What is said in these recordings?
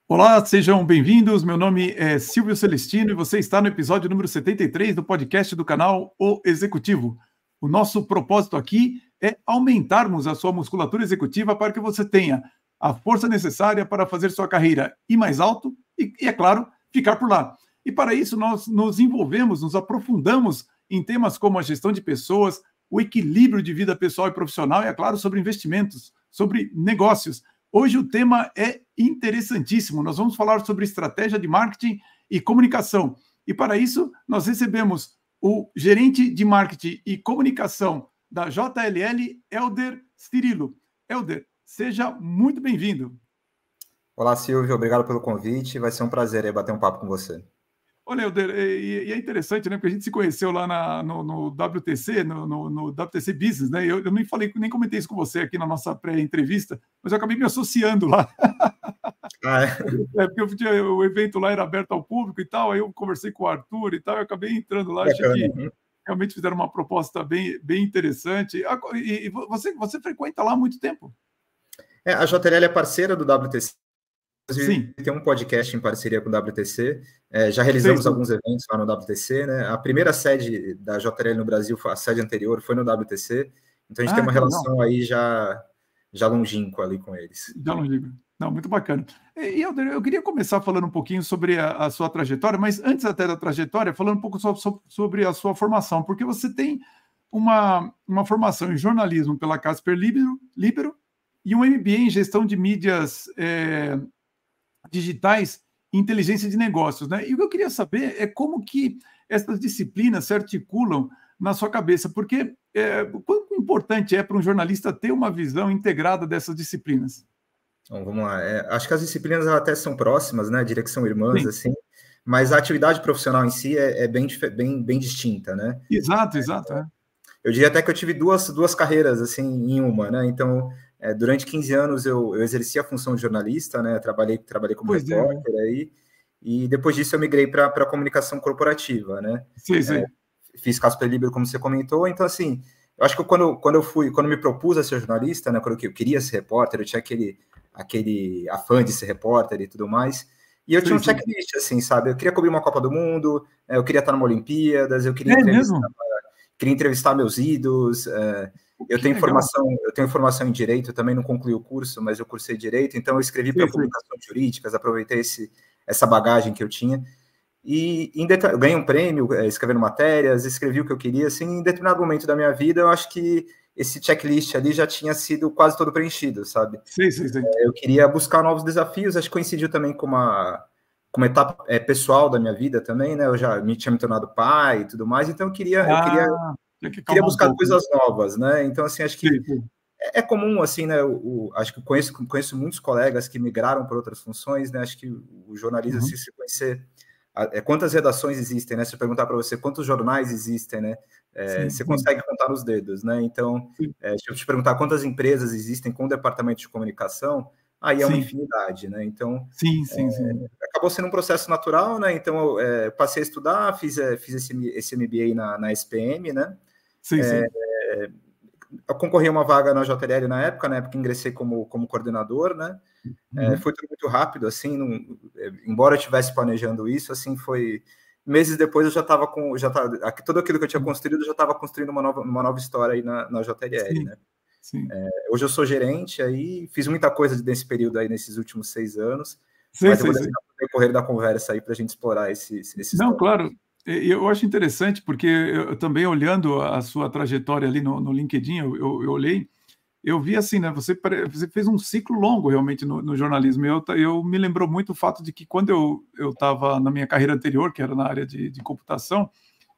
Olá, sejam bem-vindos. Meu nome é Silvio Celestino e você está no episódio número 73 do podcast do canal O Executivo. O nosso propósito aqui é aumentarmos a sua musculatura executiva para que você tenha a força necessária para fazer sua carreira ir mais alto e é claro, ficar por lá. E para isso nós nos envolvemos, nos aprofundamos em temas como a gestão de pessoas, o equilíbrio de vida pessoal e profissional e, é claro, sobre investimentos, sobre negócios. Hoje o tema é interessantíssimo. Nós vamos falar sobre estratégia de marketing e comunicação. E para isso, nós recebemos o gerente de marketing e comunicação da JLL, Helder Cirilo. Helder, seja muito bem-vindo. Olá, Silvio. Obrigado pelo convite. Vai ser um prazer aí bater um papo com você. Olha, Helder, e é interessante, né? Porque a gente se conheceu lá no WTC, no WTC Business, né? Eu nem comentei isso com você aqui na nossa pré-entrevista, mas eu acabei me associando lá. Porque o evento lá era aberto ao público e tal, aí eu conversei com o Arthur e tal, eu acabei entrando lá, achei que realmente fizeram uma proposta bem interessante. E você frequenta lá há muito tempo? A JLL é parceira do WTC. Sim. Tem um podcast em parceria com o WTC. Já realizamos alguns eventos lá no WTC, né? A primeira sede da JLL no Brasil, a sede anterior, foi no WTC. Então a gente tem uma relação aí já longínqua ali com eles. Já longínqua. Não, muito bacana. E eu queria começar falando um pouquinho sobre a sua trajetória, mas antes até da trajetória, falando um pouco sobre a sua formação, porque você tem uma formação em jornalismo pela Casper Libero e um MBA em gestão de mídias digitais e inteligência de negócios, né? E o que eu queria saber é como que essas disciplinas se articulam na sua cabeça, porque quão importante é para um jornalista ter uma visão integrada dessas disciplinas? Então, vamos lá. Acho que as disciplinas até são próximas, né? Diria que são irmãs, Sim. assim, mas a atividade profissional em si é bem distinta, né? Exato. Eu diria até que eu tive duas carreiras, assim, em uma, né? Então, durante 15 anos eu exerci a função de jornalista, né? Trabalhei como repórter aí, e depois disso eu migrei para a comunicação corporativa, né? Sim. Fiz Casper Libero, como você comentou. Então, assim, eu acho que quando me propus a ser jornalista, né? Quando eu queria ser repórter, eu tinha aquele afã de ser repórter e tudo mais. E eu tinha um checklist, assim, sabe? Eu queria cobrir uma Copa do Mundo, eu queria estar numa Olimpíadas, eu queria entrevistar meus ídolos. Eu tenho formação em Direito, também não concluí o curso, mas eu cursei Direito, então eu escrevi para publicações jurídicas, aproveitei essa bagagem que eu tinha. E eu ganhei um prêmio escrevendo matérias, escrevi o que eu queria. Assim, em determinado momento da minha vida, eu acho que esse checklist ali já tinha sido quase todo preenchido, sabe? Sim. Eu queria buscar novos desafios, acho que coincidiu também com uma etapa pessoal da minha vida também, né? Eu já tinha me tornado pai e tudo mais, então eu queria buscar coisas novas, né? Então, assim, acho que é comum, assim, né? Acho que conheço muitos colegas que migraram para outras funções, né? Acho que o jornalismo, se conhecer quantas redações existem, né? Se eu perguntar para você quantos jornais existem, né? Você consegue contar nos dedos, né? Então, se eu te perguntar quantas empresas existem com departamento de comunicação, aí é uma infinidade, né? Então, acabou sendo um processo natural, né? Então, eu passei a estudar, fiz esse MBA na SPM, né? Eu concorri a uma vaga na JLL na época ingressei como coordenador, né? Foi tudo muito rápido, assim, embora eu estivesse planejando isso, assim, foi... Meses depois eu já estava tudo aquilo que eu tinha construído, eu já estava construindo uma nova história aí na JLL, né? Hoje eu sou gerente aí, fiz muita coisa nesse período aí, nesses últimos 6 anos, mas eu vou deixar no decorrer da conversa aí para a gente explorar esse Não, claro. Eu acho interessante, porque eu também olhando a sua trajetória ali no LinkedIn, eu olhei, eu vi assim, né? Você fez um ciclo longo realmente no jornalismo. Eu me lembrou muito o fato de que quando eu estava na minha carreira anterior, que era na área de computação,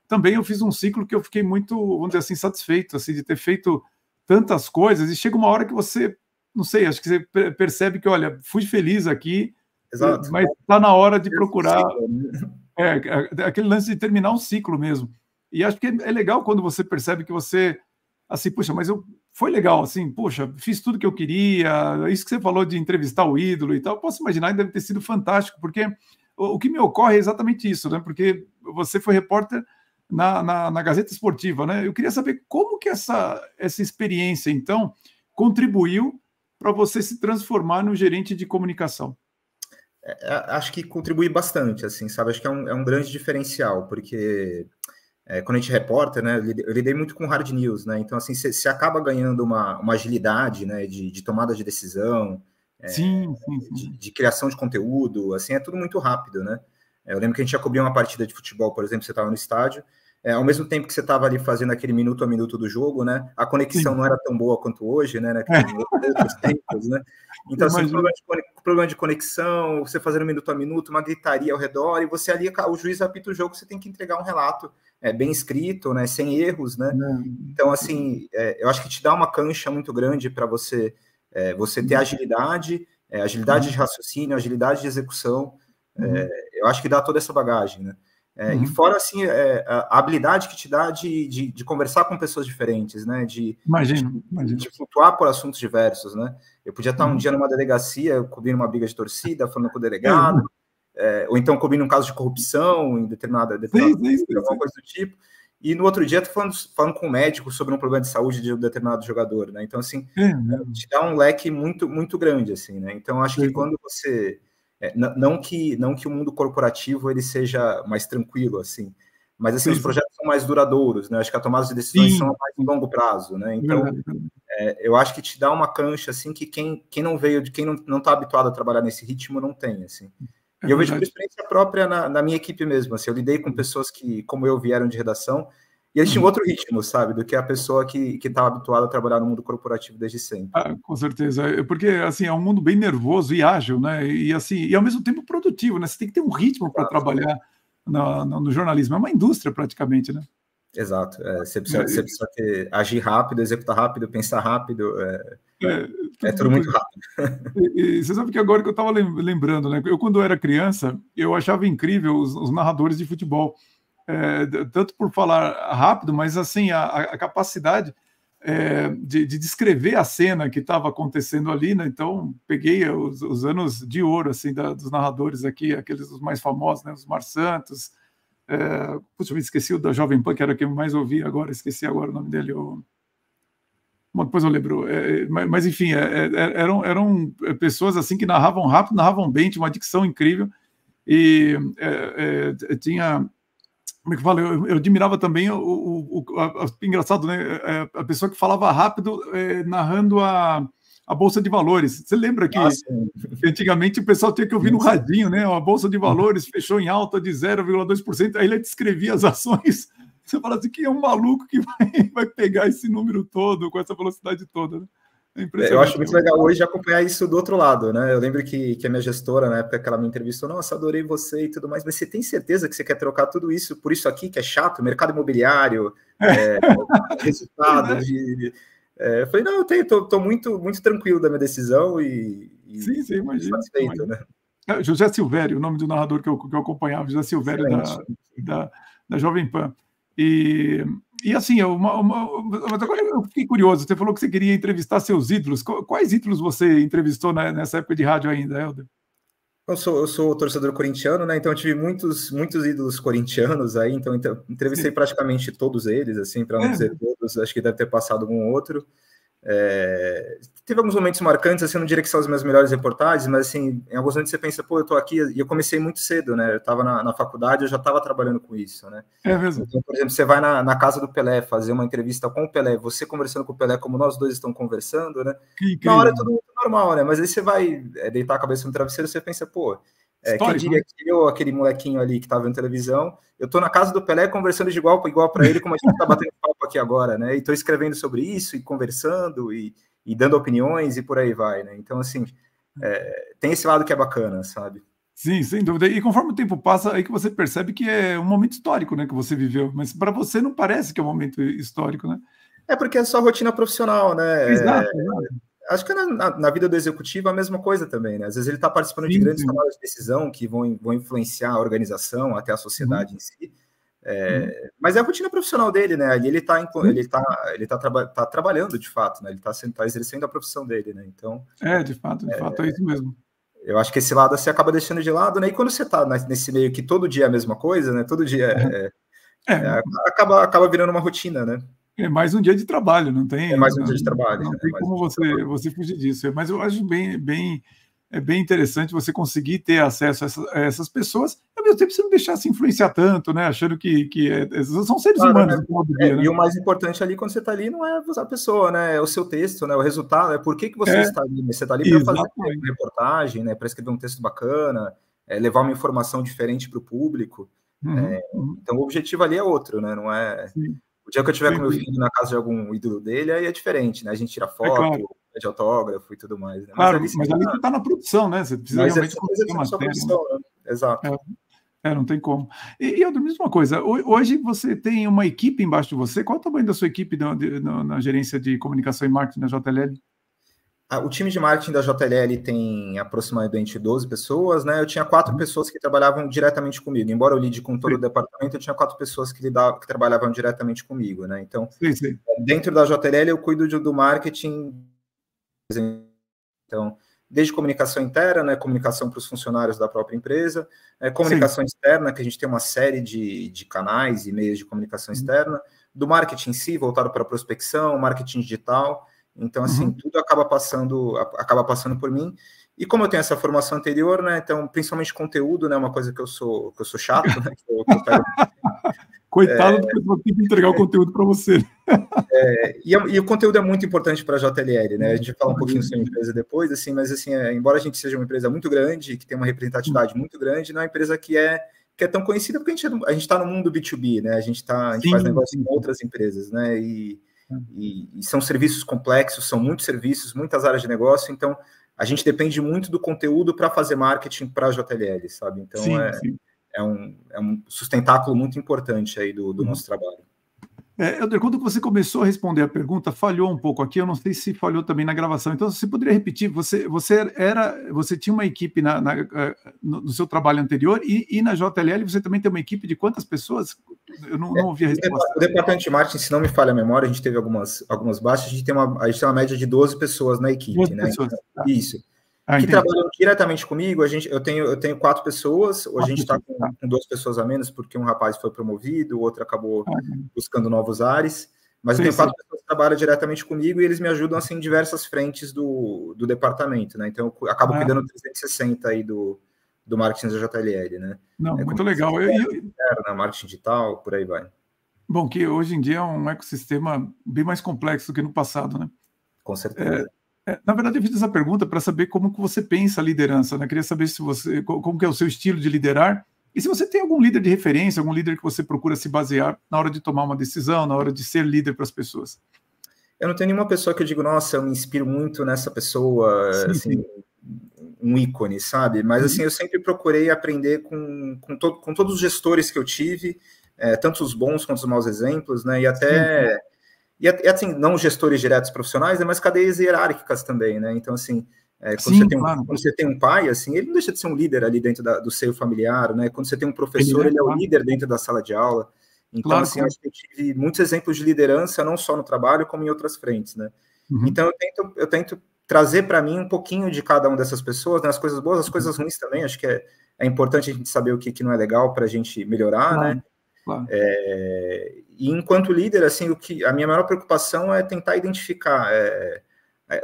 também eu fiz um ciclo que eu fiquei muito, vamos dizer assim, satisfeito, assim, de ter feito tantas coisas, e chega uma hora que você, não sei, acho que você percebe que, olha, fui feliz aqui, Exato. Mas está na hora de procurar aquele lance de terminar um ciclo mesmo. E acho que é legal quando você percebe que você, assim, puxa, mas foi legal, assim, puxa, fiz tudo que eu queria, isso que você falou de entrevistar o ídolo e tal, posso imaginar que deve ter sido fantástico, porque o que me ocorre é exatamente isso, né? Porque você foi repórter na Gazeta Esportiva, né? Eu queria saber como que essa experiência, então, contribuiu para você se transformar no gerente de comunicação. Acho que contribui bastante, assim, sabe? Acho que é um grande diferencial, porque quando a gente reporta, né, eu lidei muito com hard news, né? Então, assim, você acaba ganhando uma agilidade, né, de tomada de decisão, Sim. de criação de conteúdo, assim, é tudo muito rápido, né? Eu lembro que a gente já cobria uma partida de futebol, por exemplo, você estava no estádio, ao mesmo tempo que você estava ali fazendo aquele minuto a minuto do jogo, né? A conexão não era tão boa quanto hoje, né? Em outros tempos, né? Então, assim, problema de conexão, você fazendo minuto a minuto, uma gritaria ao redor, e você ali, o juiz apita o jogo, você tem que entregar um relato bem escrito, né? Sem erros, né? Então, assim, eu acho que te dá uma cancha muito grande para você ter agilidade de raciocínio, agilidade de execução. Eu acho que dá toda essa bagagem, né? E fora, assim, a habilidade que te dá de conversar com pessoas diferentes, né? De flutuar por assuntos diversos, né? Eu podia estar um dia numa delegacia, cobrindo uma briga de torcida, falando com o delegado, ou então cobrindo um caso de corrupção em determinada alguma coisa do tipo, e no outro dia estou falando com um médico sobre um problema de saúde de um determinado jogador, né? Então, assim, te dá um leque muito, muito grande, assim, né? Então, acho que quando você... não que o mundo corporativo ele seja mais tranquilo, assim, mas assim, os projetos são mais duradouros, né? Acho que a tomada de decisões são a mais longo prazo, né? Então, eu acho que te dá uma cancha, assim, que quem não veio, quem não está habituado a trabalhar nesse ritmo, não tem, assim. E eu vejo por experiência própria na minha equipe mesmo, assim, eu lidei com pessoas que, como eu, vieram de redação, e eles tinham outro ritmo, sabe, do que a pessoa que estava habituada a trabalhar no mundo corporativo desde sempre. Com certeza, porque assim, é um mundo bem nervoso e ágil, né, e assim, e ao mesmo tempo produtivo, né, você tem que ter um ritmo para trabalhar no jornalismo, é uma indústria praticamente, né. Exato, você precisa agir rápido, executar rápido, pensar rápido, tudo muito rápido. E você sabe que agora que eu estava lembrando, né, eu quando era criança, eu achava incrível os narradores de futebol, tanto por falar rápido, mas assim, a capacidade de descrever a cena que estava acontecendo ali, né? Então, peguei os anos de ouro assim, dos narradores aqui, aqueles os mais famosos, né? Os Mar Santos, puxa, me esqueci o da Jovem Pan, que era quem mais ouvia agora, esqueci agora o nome dele, Bom, depois eu lembro, mas enfim, eram pessoas assim que narravam rápido, narravam bem, tinha uma dicção incrível, e tinha... Como é que fala? Eu admirava também engraçado, né? A pessoa que falava rápido narrando a Bolsa de Valores. Você lembra que antigamente o pessoal tinha que ouvir no radinho, né? A Bolsa de Valores fechou em alta de 0,2%, aí ele descrevia as ações. Você fala assim, que é um maluco que vai pegar esse número todo, com essa velocidade toda, né? Eu acho muito legal hoje acompanhar isso do outro lado, né? Eu lembro que a minha gestora, na época que ela me entrevistou, nossa, adorei você e tudo mais, mas você tem certeza que você quer trocar tudo isso por isso aqui, que é chato, mercado imobiliário, resultado de... eu falei, não, tô muito, muito tranquilo da minha decisão sim, imagina. Satisfeito, né? José Silvério, o nome do narrador que eu acompanhava, José Silvério da Jovem Pan. E assim, mas agora eu fiquei curioso, você falou que você queria entrevistar seus ídolos. Quais ídolos você entrevistou nessa época de rádio ainda, Helder? Eu sou torcedor corintiano, né? Então eu tive muitos ídolos corintianos aí, então entrevistei praticamente todos eles, assim, para não dizer todos, acho que deve ter passado um outro. Teve alguns momentos marcantes, assim, não diria que são as minhas melhores reportagens, mas assim, em alguns momentos você pensa, pô, eu tô aqui, e eu comecei muito cedo, né? Eu estava na faculdade, eu já estava trabalhando com isso, né? É mesmo? Então, por exemplo, você vai na casa do Pelé fazer uma entrevista com o Pelé, você conversando com o Pelé como nós dois estamos conversando, né? Na hora é tudo muito normal, né? Mas aí você vai deitar a cabeça no travesseiro, você pensa, pô, quem diria que aquele molequinho ali que estava vendo televisão, eu tô na casa do Pelé conversando de igual para ele, como a gente está batendo papo aqui agora, né? E tô escrevendo sobre isso, e conversando, e dando opiniões, e por aí vai, né? Então, assim, tem esse lado que é bacana, sabe? Sim, sem dúvida. E conforme o tempo passa, aí que você percebe que é um momento histórico, né, que você viveu. Mas para você não parece que é um momento histórico, né? É porque é só rotina profissional, né? Exato. Acho que na vida do executivo é a mesma coisa também, né? Às vezes ele está participando de grandes tomadas de decisão que vão influenciar a organização, até a sociedade em si. Mas é a rotina profissional dele, né? Ali ele está trabalhando de fato, né? Ele está exercendo a profissão dele, né? Então. De fato, é isso mesmo. Eu acho que esse lado você acaba deixando de lado, né? E quando você está nesse meio que todo dia é a mesma coisa, né? Todo dia acaba virando uma rotina, né? É mais um dia de trabalho, não tem. É mais um dia de trabalho. Não tem como você fugir disso. Mas eu acho bem é bem interessante você conseguir ter acesso a essas pessoas, e ao mesmo tempo você não deixar se influenciar tanto, né? Achando que são seres humanos. Né? E o mais importante ali, quando você está ali, não é a pessoa, né? É o seu texto, né? O resultado, é por que você está ali, né? Você está ali para fazer uma reportagem, né? Para escrever um texto bacana, levar uma informação diferente para o público. Então, o objetivo ali é outro, né? Não é... Sim. O dia que eu estiver com meu filho na casa de algum ídolo dele, aí é diferente, né? A gente tira foto, de autógrafo e tudo mais. Né? Claro, mas ali você está na produção, né? Você precisa realmente conseguir uma produção, né? Exato. Não tem como. E eu, mesma coisa, hoje você tem uma equipe embaixo de você. Qual é o tamanho da sua equipe na gerência de comunicação e marketing da JLL? O time de marketing da JLL tem aproximadamente 12 pessoas, né? Eu tinha 4 pessoas que trabalhavam diretamente comigo. Embora eu lide com todo o departamento, eu tinha 4 pessoas que trabalhavam diretamente comigo, né? Então, dentro da JLL, eu cuido do marketing. Então, desde comunicação interna, né? Comunicação para os funcionários da própria empresa, comunicação externa, que a gente tem uma série de canais e meios de comunicação externa, do marketing em si, voltado para a prospecção, marketing digital. Então, assim, tudo acaba passando por mim. E como eu tenho essa formação anterior, né? Então, principalmente conteúdo, né? Uma coisa que eu sou chato, né? Que eu pego... Coitado do pessoal que tem que entregar o conteúdo para você. E o conteúdo é muito importante para a JLL, né? A gente vai falar um pouquinho sobre a empresa depois, assim, mas assim, embora a gente seja uma empresa muito grande, que tem uma representatividade muito grande, não é uma empresa que é tão conhecida, porque a gente está no mundo B2B, né? A gente faz negócio com outras empresas, né? E são serviços complexos, são muitos serviços, muitas áreas de negócio, então a gente depende muito do conteúdo para fazer marketing para a JLL, sabe? Então é um sustentáculo muito importante aí do nosso trabalho. Helder, quando você começou a responder a pergunta, falhou um pouco aqui, eu não sei se falhou também na gravação, então você poderia repetir, você tinha uma equipe no seu trabalho anterior e na JLL você também tem uma equipe de quantas pessoas? Eu não ouvi a resposta. O departamento de marketing, se não me falha a memória, a gente teve algumas baixas, a gente tem uma média de 12 pessoas na equipe, 12 né? pessoas. Isso. Que trabalham diretamente comigo, eu tenho 4 pessoas, hoje a gente está com 2 pessoas a menos, porque um rapaz foi promovido, o outro acabou buscando novos ares, mas eu tenho 4 pessoas que trabalham diretamente comigo e eles me ajudam assim, em diversas frentes do departamento, né? Então eu acabo cuidando 360 aí do marketing da JLL, né? Não, muito legal. Marketing digital, por aí vai. Bom, que hoje em dia é um ecossistema bem mais complexo do que no passado, né? Com certeza. Na verdade, eu fiz essa pergunta para saber como que você pensa a liderança, né? Queria saber como que é o seu estilo de liderar e se você tem algum líder de referência, algum líder que você procura se basear na hora de tomar uma decisão, na hora de ser líder para as pessoas. Eu não tenho nenhuma pessoa que eu digo, nossa, eu me inspiro muito nessa pessoa, assim, um ícone, sabe? Mas, assim, eu sempre procurei aprender com todos os gestores que eu tive, tanto os bons quanto os maus exemplos, né? E até... E assim, não gestores diretos profissionais, mas cadeias hierárquicas também, né? Então, assim, quando você tem um pai, assim, ele não deixa de ser um líder ali dentro do seio familiar, né? Quando você tem um professor, ele é o líder dentro da sala de aula. Então, assim, acho que eu tive muitos exemplos de liderança, não só no trabalho, como em outras frentes, né? Então, eu tento trazer para mim um pouquinho de cada uma dessas pessoas, né? As coisas boas, as coisas ruins também. Acho que é importante a gente saber o que não é legal para a gente melhorar, né? Claro. E enquanto líder, assim, a minha maior preocupação é tentar identificar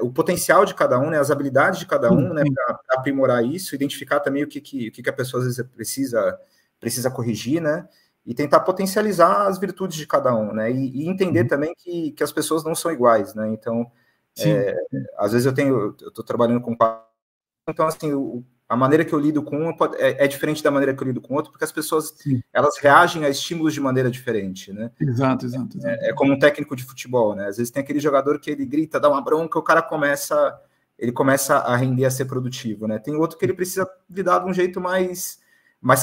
o potencial de cada um, né, as habilidades de cada um, né, para aprimorar isso, identificar também o que a pessoa às vezes precisa corrigir, né, e tentar potencializar as virtudes de cada um, né, e entender também que as pessoas não são iguais, né. Então, às vezes eu estou trabalhando com, então, assim, a maneira que eu lido com um é diferente da maneira que eu lido com outro, porque as pessoas elas reagem a estímulos de maneira diferente, né? Exato. É como um técnico de futebol, né? Às vezes tem aquele jogador que ele grita, dá uma bronca, o cara começa a render, a ser produtivo, né? Tem outro que ele precisa lidar de um jeito mais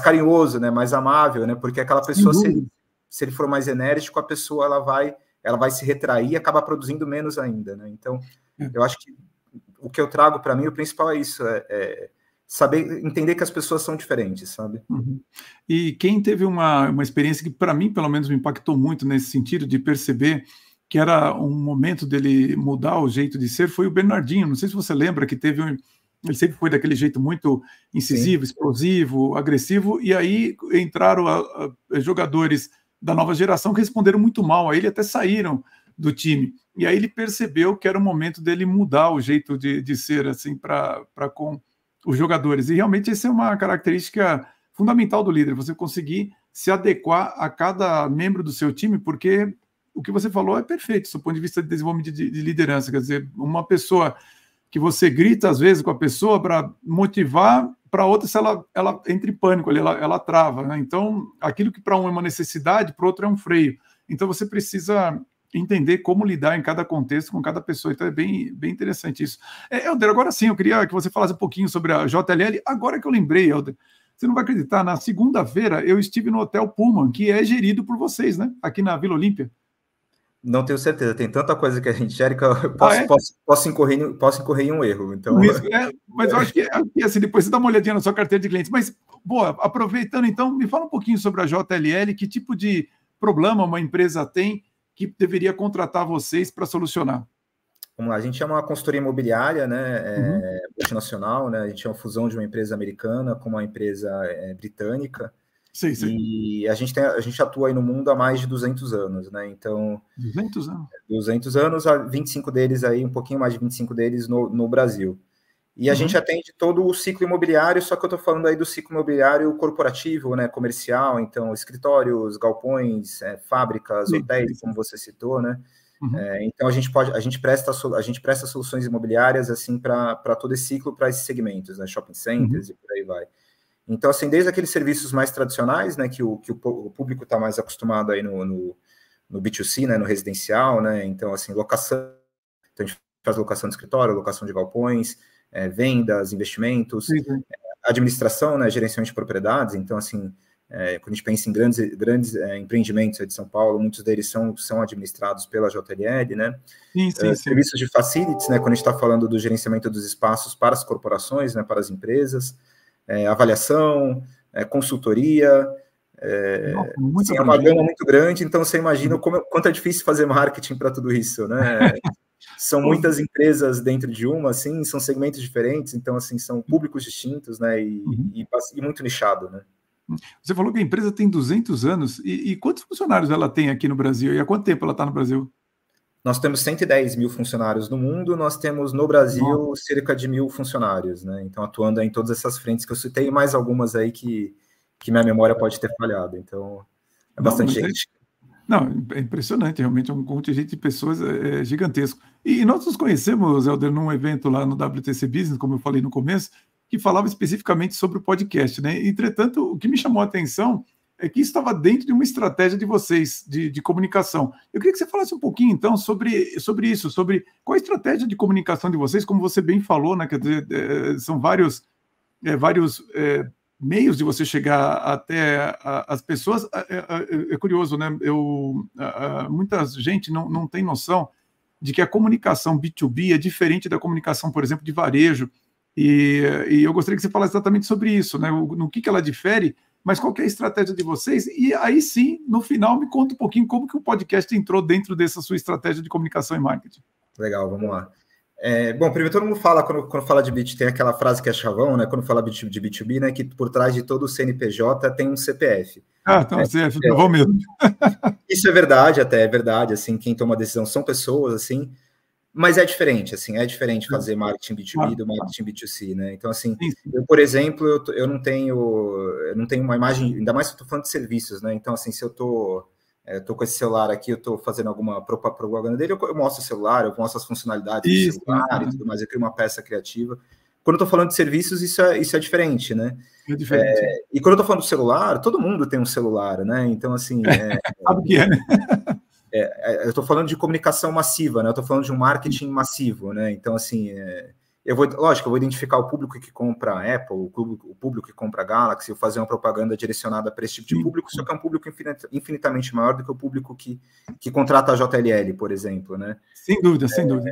carinhoso, né? Mais amável, né? Porque aquela pessoa, se ele for mais enérgico, a pessoa ela vai se retrair e acaba produzindo menos ainda, né? Então, eu acho que o que eu trago para mim, o principal é isso, saber entender que as pessoas são diferentes, sabe? E quem teve uma experiência que, para mim, pelo menos, me impactou muito nesse sentido, de perceber que era um momento dele mudar o jeito de ser, foi o Bernardinho. Não sei se você lembra que ele sempre foi daquele jeito muito incisivo, explosivo, agressivo, e aí entraram jogadores da nova geração que responderam muito mal a ele, até saíram do time. E aí ele percebeu que era o momento dele mudar o jeito de ser, assim, para com os jogadores. E realmente essa é uma característica fundamental do líder, você conseguir se adequar a cada membro do seu time, porque o que você falou é perfeito, do ponto de vista de desenvolvimento de liderança. Quer dizer, uma pessoa que você grita às vezes com a pessoa para motivar, para outra, se ela entra em pânico, ela trava, né? Então, aquilo que para um é uma necessidade, para o outro é um freio. Então, você precisa entender como lidar em cada contexto com cada pessoa. Então, é bem interessante isso. Helder, agora sim, eu queria que você falasse um pouquinho sobre a JLL. Agora que eu lembrei, Helder, você não vai acreditar, na segunda-feira eu estive no Hotel Pullman, que é gerido por vocês, né? Aqui na Vila Olímpia. Não tenho certeza, tem tanta coisa que a gente gera que eu posso incorrer em um erro. Então... Mas eu acho que assim, depois você dá uma olhadinha na sua carteira de clientes. Mas, boa, aproveitando então, me fala um pouquinho sobre a JLL, que tipo de problema uma empresa tem que deveria contratar vocês para solucionar? Vamos lá, a gente é uma consultoria imobiliária, né, multinacional, né, a gente é uma fusão de uma empresa americana com uma empresa britânica. Sim. E a gente atua aí no mundo há mais de 200 anos, né? Então... 200 anos? 200 anos, 25 deles aí, um pouquinho mais de 25 deles no Brasil. E a gente atende todo o ciclo imobiliário, só que eu estou falando aí do ciclo imobiliário corporativo, né? Comercial, então escritórios, galpões, fábricas, hotéis, como você citou, né? Então a gente presta soluções imobiliárias assim para todo esse ciclo, para esses segmentos, né? Shopping centers e por aí vai. Então, assim, desde aqueles serviços mais tradicionais, né, que o público está mais acostumado aí no B2C, né, no residencial, né, então, assim, locação, então a gente faz locação de escritório, locação de galpões, vendas, investimentos, administração, né, gerenciamento de propriedades, então, assim, quando a gente pensa em grandes empreendimentos de São Paulo, muitos deles são administrados pela JLL, né, serviços de facilities, né, quando a gente está falando do gerenciamento dos espaços para as corporações, né, para as empresas, avaliação, consultoria, assim, é uma gama muito grande, então você imagina quanto é difícil fazer marketing para tudo isso, né? São muitas empresas dentro de uma, assim, são segmentos diferentes, então, assim, são públicos distintos, né, e muito nichado, né? Você falou que a empresa tem 200 anos, e quantos funcionários ela tem aqui no Brasil, e há quanto tempo ela está no Brasil? Nós temos 110 mil funcionários no mundo, nós temos no Brasil cerca de 1.000 funcionários, né? Então, atuando em todas essas frentes que eu citei, e mais algumas aí que minha memória pode ter falhado. Então, é bastante gente. É impressionante, realmente, é um contingente de pessoas gigantesco. E nós nos conhecemos, Helder, num evento lá no WTC Business, como eu falei no começo, que falava especificamente sobre o podcast, né? Entretanto, o que me chamou a atenção é que isso estava dentro de uma estratégia de vocês, de comunicação. Eu queria que você falasse um pouquinho, então, sobre isso, sobre qual a estratégia de comunicação de vocês, como você bem falou, né? Quer dizer, são vários meios de você chegar até as pessoas. É curioso, né? Muita gente não tem noção de que a comunicação B2B é diferente da comunicação, por exemplo, de varejo. E eu gostaria que você falasse exatamente sobre isso, né? No que ela difere, mas qual que é a estratégia de vocês? E aí sim, no final, me conta um pouquinho como que o podcast entrou dentro dessa sua estratégia de comunicação e marketing. Legal, vamos lá. Bom, primeiro todo mundo fala, quando fala de B2B, tem aquela frase que é chavão, né? Quando fala de B2B, né? Que por trás de todo o CNPJ tem um CPF. Então, CPF, bom mesmo. Isso é verdade, até é verdade, assim, quem toma a decisão são pessoas, assim, mas é diferente, assim, fazer marketing B2B do marketing B2C, né? Então, assim, eu, por exemplo, eu não tenho uma imagem, ainda mais se eu estou falando de serviços, né? Então, assim, se eu estou com esse celular aqui, eu estou fazendo alguma propaganda dele, eu mostro o celular, eu mostro as funcionalidades do celular e tudo mais, eu crio uma peça criativa. Quando eu estou falando de serviços, isso é diferente, né? É diferente. E quando eu estou falando do celular, todo mundo tem um celular, né? Então, assim... Sabe o que é, né? Eu estou falando de comunicação massiva, né? Eu estou falando de um marketing massivo, né? Então, assim, eu vou identificar o público que compra a Apple, o público que compra a Galaxy, eu fazer uma propaganda direcionada para esse tipo de público, só que é um público infinitamente maior do que o público que contrata a JLL, por exemplo, né? Sem dúvida, sem dúvida.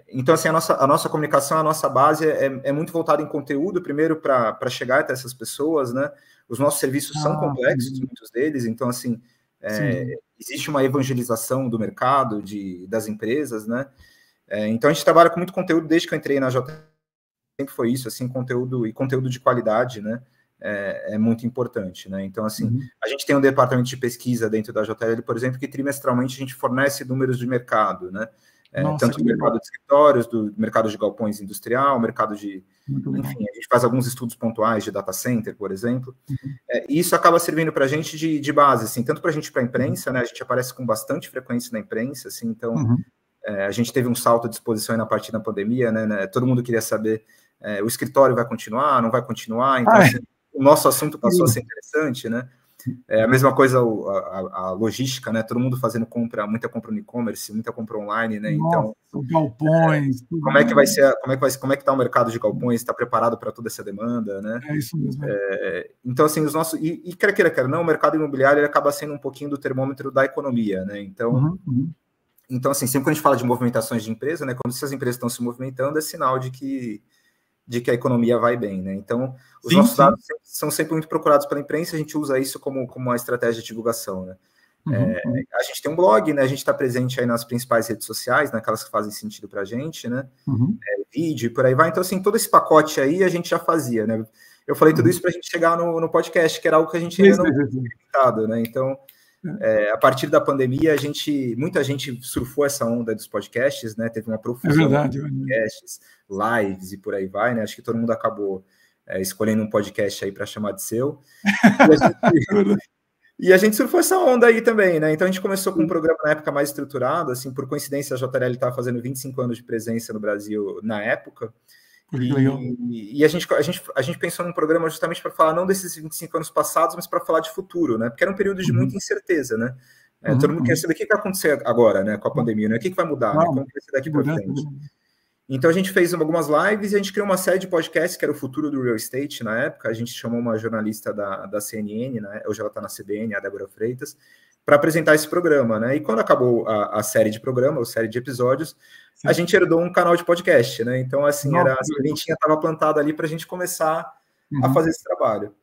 Então, assim, a nossa comunicação, a nossa base é muito voltada em conteúdo, primeiro para chegar até essas pessoas, né? Os nossos serviços são complexos, muitos deles, então, assim, existe uma evangelização do mercado, das empresas, né? Então, a gente trabalha com muito conteúdo desde que eu entrei na JLL, sempre foi isso, assim, conteúdo de qualidade, né? É muito importante, né? Então, assim, a gente tem um departamento de pesquisa dentro da JLL, por exemplo, que trimestralmente a gente fornece números de mercado, né? tanto do mercado de escritórios, do mercado de galpões industrial, mercado de... Enfim, a gente faz alguns estudos pontuais de data center, por exemplo. E isso acaba servindo para a gente de base, assim, tanto para a gente, para a imprensa, né? A gente aparece com bastante frequência na imprensa, assim, então a gente teve um salto de exposição aí na partir da pandemia, né? Todo mundo queria saber, o escritório vai continuar, não vai continuar? Então, assim, o nosso assunto passou a ser interessante, né? A mesma coisa a logística, né? Todo mundo fazendo muita compra no e-commerce, muita compra online, né? Nossa, então, galpões. Como é que vai ser? Como é que está o mercado de galpões? Está preparado para toda essa demanda, né? É isso mesmo. Então, assim, os nossos quer queira, quer não, o mercado imobiliário ele acaba sendo um pouquinho do termômetro da economia, né? Então, então, assim, sempre que a gente fala de movimentações de empresa, né? Quando essas empresas estão se movimentando, é sinal de que a economia vai bem, né? Então, os nossos dados são sempre muito procurados pela imprensa, a gente usa isso como uma estratégia de divulgação, né? A gente tem um blog, né? A gente está presente aí nas principais redes sociais, naquelas que fazem sentido para a gente, né? Vídeo e por aí vai. Então, assim, todo esse pacote aí a gente já fazia, né? Eu falei tudo isso para a gente chegar no podcast, que era algo que a gente ainda não tinha experimentado, né? Então, a partir da pandemia, muita gente surfou essa onda dos podcasts, né? Teve uma profusão de podcasts, lives e por aí vai, né? Acho que todo mundo acabou escolhendo um podcast aí para chamar de seu. E a gente surfou essa onda aí também, né? Então a gente começou com um programa na época mais estruturado, assim, por coincidência a JLL estava fazendo 25 anos de presença no Brasil na época. E a gente pensou num programa justamente para falar não desses 25 anos passados, mas para falar de futuro, né? Porque era um período de muita incerteza, né? Todo mundo quer saber o que vai acontecer agora, né? Com a pandemia, né? O que vai mudar, né? Como vai ser daqui para frente? Então a gente fez algumas lives e a gente criou uma série de podcasts que era o futuro do real estate na época. A gente chamou uma jornalista da CNN, né? Hoje ela está na CBN, a Débora Freitas, para apresentar esse programa, né? E quando acabou a série de programa, a série de episódios, a gente herdou um canal de podcast, né? Então, assim, a sementinha estava plantada ali para a gente começar a fazer esse trabalho.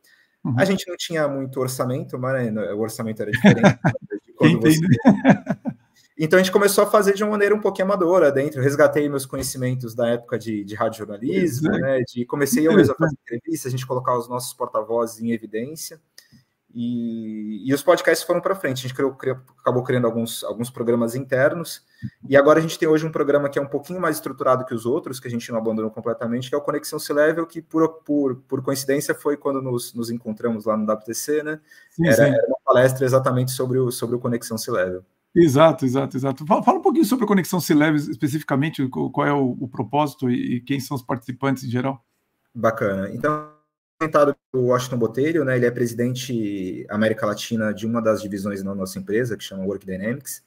A gente não tinha muito orçamento, mas o orçamento era diferente. Então, a gente começou a fazer de uma maneira um pouquinho amadora dentro. Eu resgatei meus conhecimentos da época de radiojornalismo, né? Comecei eu mesmo a fazer entrevistas, a gente colocar os nossos porta-vozes em evidência. E os podcasts foram para frente. A gente acabou criando alguns programas internos. E agora a gente tem hoje um programa que é um pouquinho mais estruturado que os outros, que a gente não abandonou completamente, que é o Conexão C-Level, que por coincidência foi quando nos encontramos lá no WTC, né? Era uma palestra exatamente sobre o Conexão C-Level. Exato. Fala um pouquinho sobre a Conexão C-Level, especificamente, qual é o propósito e quem são os participantes em geral. Bacana. Então, o Washington Botelho, né? Ele é presidente América Latina de uma das divisões da nossa empresa, que chama Work Dynamics.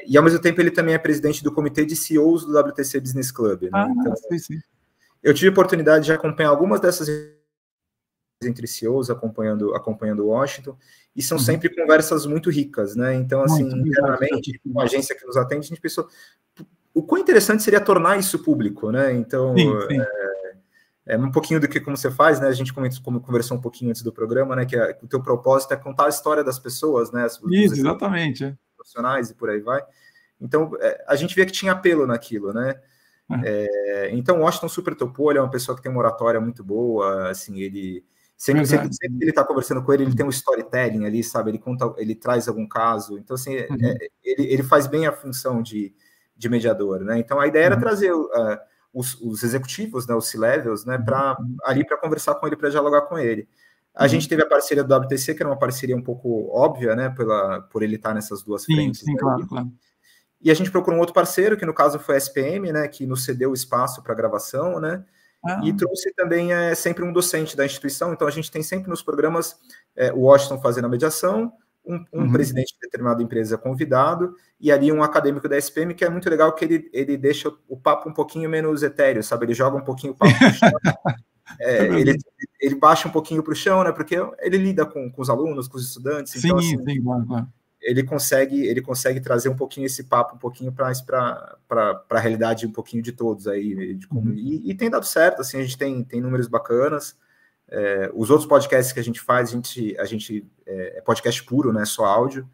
E, ao mesmo tempo, ele também é presidente do comitê de CEOs do WTC Business Club. Né? Então, eu tive a oportunidade de acompanhar algumas dessas entre CEOs, acompanhando o Washington, e são sempre conversas muito ricas, né? Então, assim, internamente, com a agência que nos atende, a gente pensou o quão interessante seria tornar isso público, né? Então, é um pouquinho do que como você faz, né? A gente conversou um pouquinho antes do programa, né? Que o teu propósito é contar a história das pessoas, né? Isso, exatamente. Profissionais e por aí vai. Então, a gente via que tinha apelo naquilo, né? Então, o Washington super topou, ele é uma pessoa que tem uma oratória muito boa, assim, ele... Sempre ele está conversando com ele tem um storytelling ali, sabe? Ele traz algum caso. Então, assim, ele faz bem a função de mediador, né? Então, a ideia era trazer os executivos, né, os C-levels, né, para conversar com ele, para dialogar com ele. A gente teve a parceria do WTC, que era uma parceria um pouco óbvia, né, por ele estar nessas duas frentes. Sim, claro. E a gente procurou um outro parceiro, que no caso foi a SPM, né, que nos cedeu o espaço para gravação, né, e trouxe também sempre um docente da instituição. Então, a gente tem sempre nos programas o Washington fazendo a mediação, um presidente de determinada empresa convidado, e ali um acadêmico da SPM, que é muito legal, que ele deixa o papo um pouquinho menos etéreo, sabe? Ele joga um pouquinho o papo pro chão, ele baixa um pouquinho para o chão, né? Porque ele lida com os alunos, com os estudantes. Então, claro. Ele consegue trazer um pouquinho esse papo, um pouquinho para a realidade um pouquinho de todos aí. E tem dado certo, assim, a gente tem números bacanas. Os outros podcasts que a gente faz, a gente é podcast puro, né? Só áudio.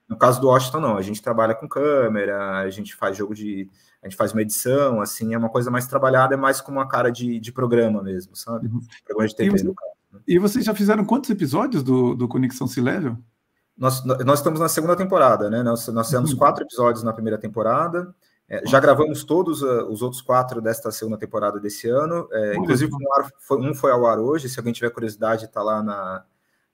No caso do Washington, não. A gente trabalha com câmera, a gente faz a gente faz uma edição, assim, é uma coisa mais trabalhada, é mais com uma cara de programa mesmo, sabe? Programa de TV, no caso. E vocês já fizeram quantos episódios do Conexão C-Level? Nós estamos na segunda temporada, né? Nós fizemos 4 episódios na primeira temporada. Já gravamos todos os outros 4 desta segunda temporada desse ano. Inclusive, um foi ao ar hoje. Se alguém tiver curiosidade, está lá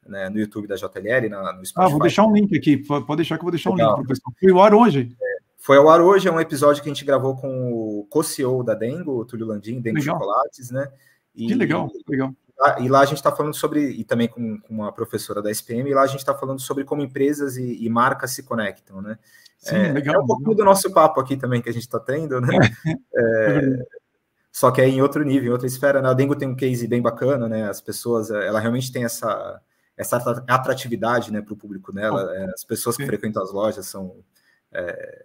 no YouTube da JLL, no Spotify. Vou deixar um link aqui. Pode deixar que eu vou deixar um link para o pessoal. Foi ao ar hoje? Foi ao ar hoje. É um episódio que a gente gravou com o co-CEO da Dengo, o Túlio Landim, Dengo Chocolates, né? Que legal, legal. E lá a gente está falando sobre, e também com uma professora da SPM, e lá a gente está falando sobre como empresas e marcas se conectam, né? Sim, legal. É um pouquinho do nosso papo aqui também que a gente está tendo, né? Só que é em outro nível, em outra esfera, né? A Dengo tem um case bem bacana, né? As pessoas, ela realmente tem essa atratividade, né, para o público dela. As pessoas que frequentam as lojas são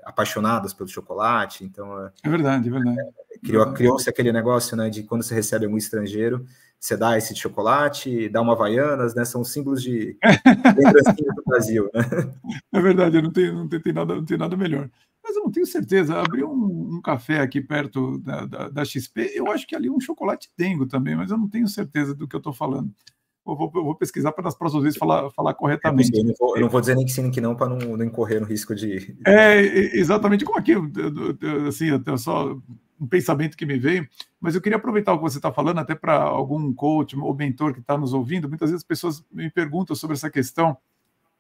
apaixonadas pelo chocolate, então... É verdade, é verdade. Criou-se aquele negócio, né, de quando você recebe um estrangeiro, você dá esse chocolate, dá uma Havaianas, né, são símbolos de lembrancinha do Brasil, né? É verdade, eu não tenho nada melhor. Mas eu não tenho certeza, abri um café aqui perto da XP, eu acho que ali um chocolate Dengo também, mas eu não tenho certeza do que eu estou falando. Eu vou pesquisar para nas próximas vezes falar corretamente. Eu não vou dizer nem que sim, nem que não, para não incorrer no risco de... Exatamente como aqui, assim, só um pensamento que me veio, mas eu queria aproveitar o que você está falando, até para algum coach ou mentor que está nos ouvindo. Muitas vezes as pessoas me perguntam sobre essa questão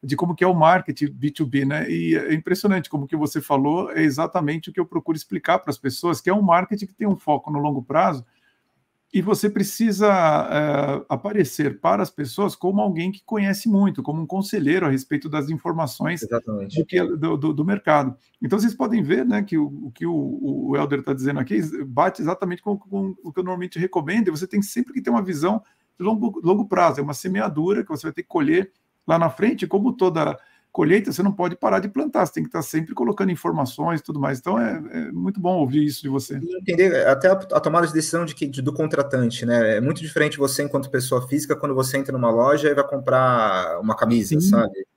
de como que é o marketing B2B, né? E é impressionante como que você falou, é exatamente o que eu procuro explicar para as pessoas, que é um marketing que tem um foco no longo prazo, e você precisa aparecer para as pessoas como alguém que conhece muito, como um conselheiro a respeito das informações do mercado. Então, vocês podem ver, né, que o que o Helder está dizendo aqui bate exatamente com o que eu normalmente recomendo, e você tem sempre que ter uma visão de longo prazo, é uma semeadura que você vai ter que colher lá na frente, como toda colheita, você não pode parar de plantar, você tem que estar sempre colocando informações e tudo mais. Então, é muito bom ouvir isso de você. E entender até a tomada de decisão do contratante, né? É muito diferente você, enquanto pessoa física, quando você entra numa loja e vai comprar uma camisa, sabe?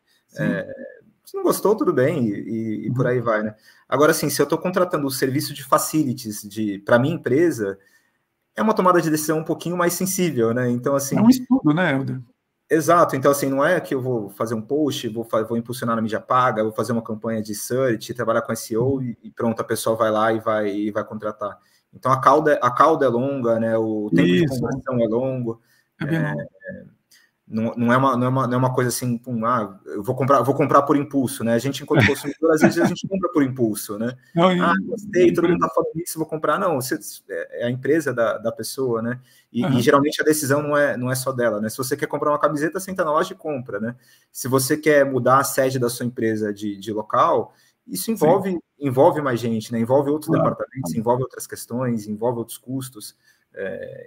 Se não gostou, tudo bem, e por aí vai, né? Agora, assim, se eu estou contratando o serviço de facilities para minha empresa, é uma tomada de decisão um pouquinho mais sensível, né? Então, assim... É um estudo, né, Helder? Exato, então assim, não é que eu vou fazer um post, vou impulsionar na mídia paga, vou fazer uma campanha de search, trabalhar com SEO e pronto, a pessoa vai lá e vai contratar. Então a cauda é longa, né? O tempo de conversão é longo. Não é uma coisa assim, eu vou comprar por impulso, né? A gente, enquanto consumidor, às vezes a gente compra por impulso, né? Gostei, todo mundo tá falando isso, vou comprar. Não, é a empresa da pessoa, né? E geralmente a decisão não é só dela, né? Se você quer comprar uma camiseta, senta na loja e compra, né? Se você quer mudar a sede da sua empresa de local, isso envolve mais gente, né? Envolve outros departamentos, envolve outras questões, envolve outros custos.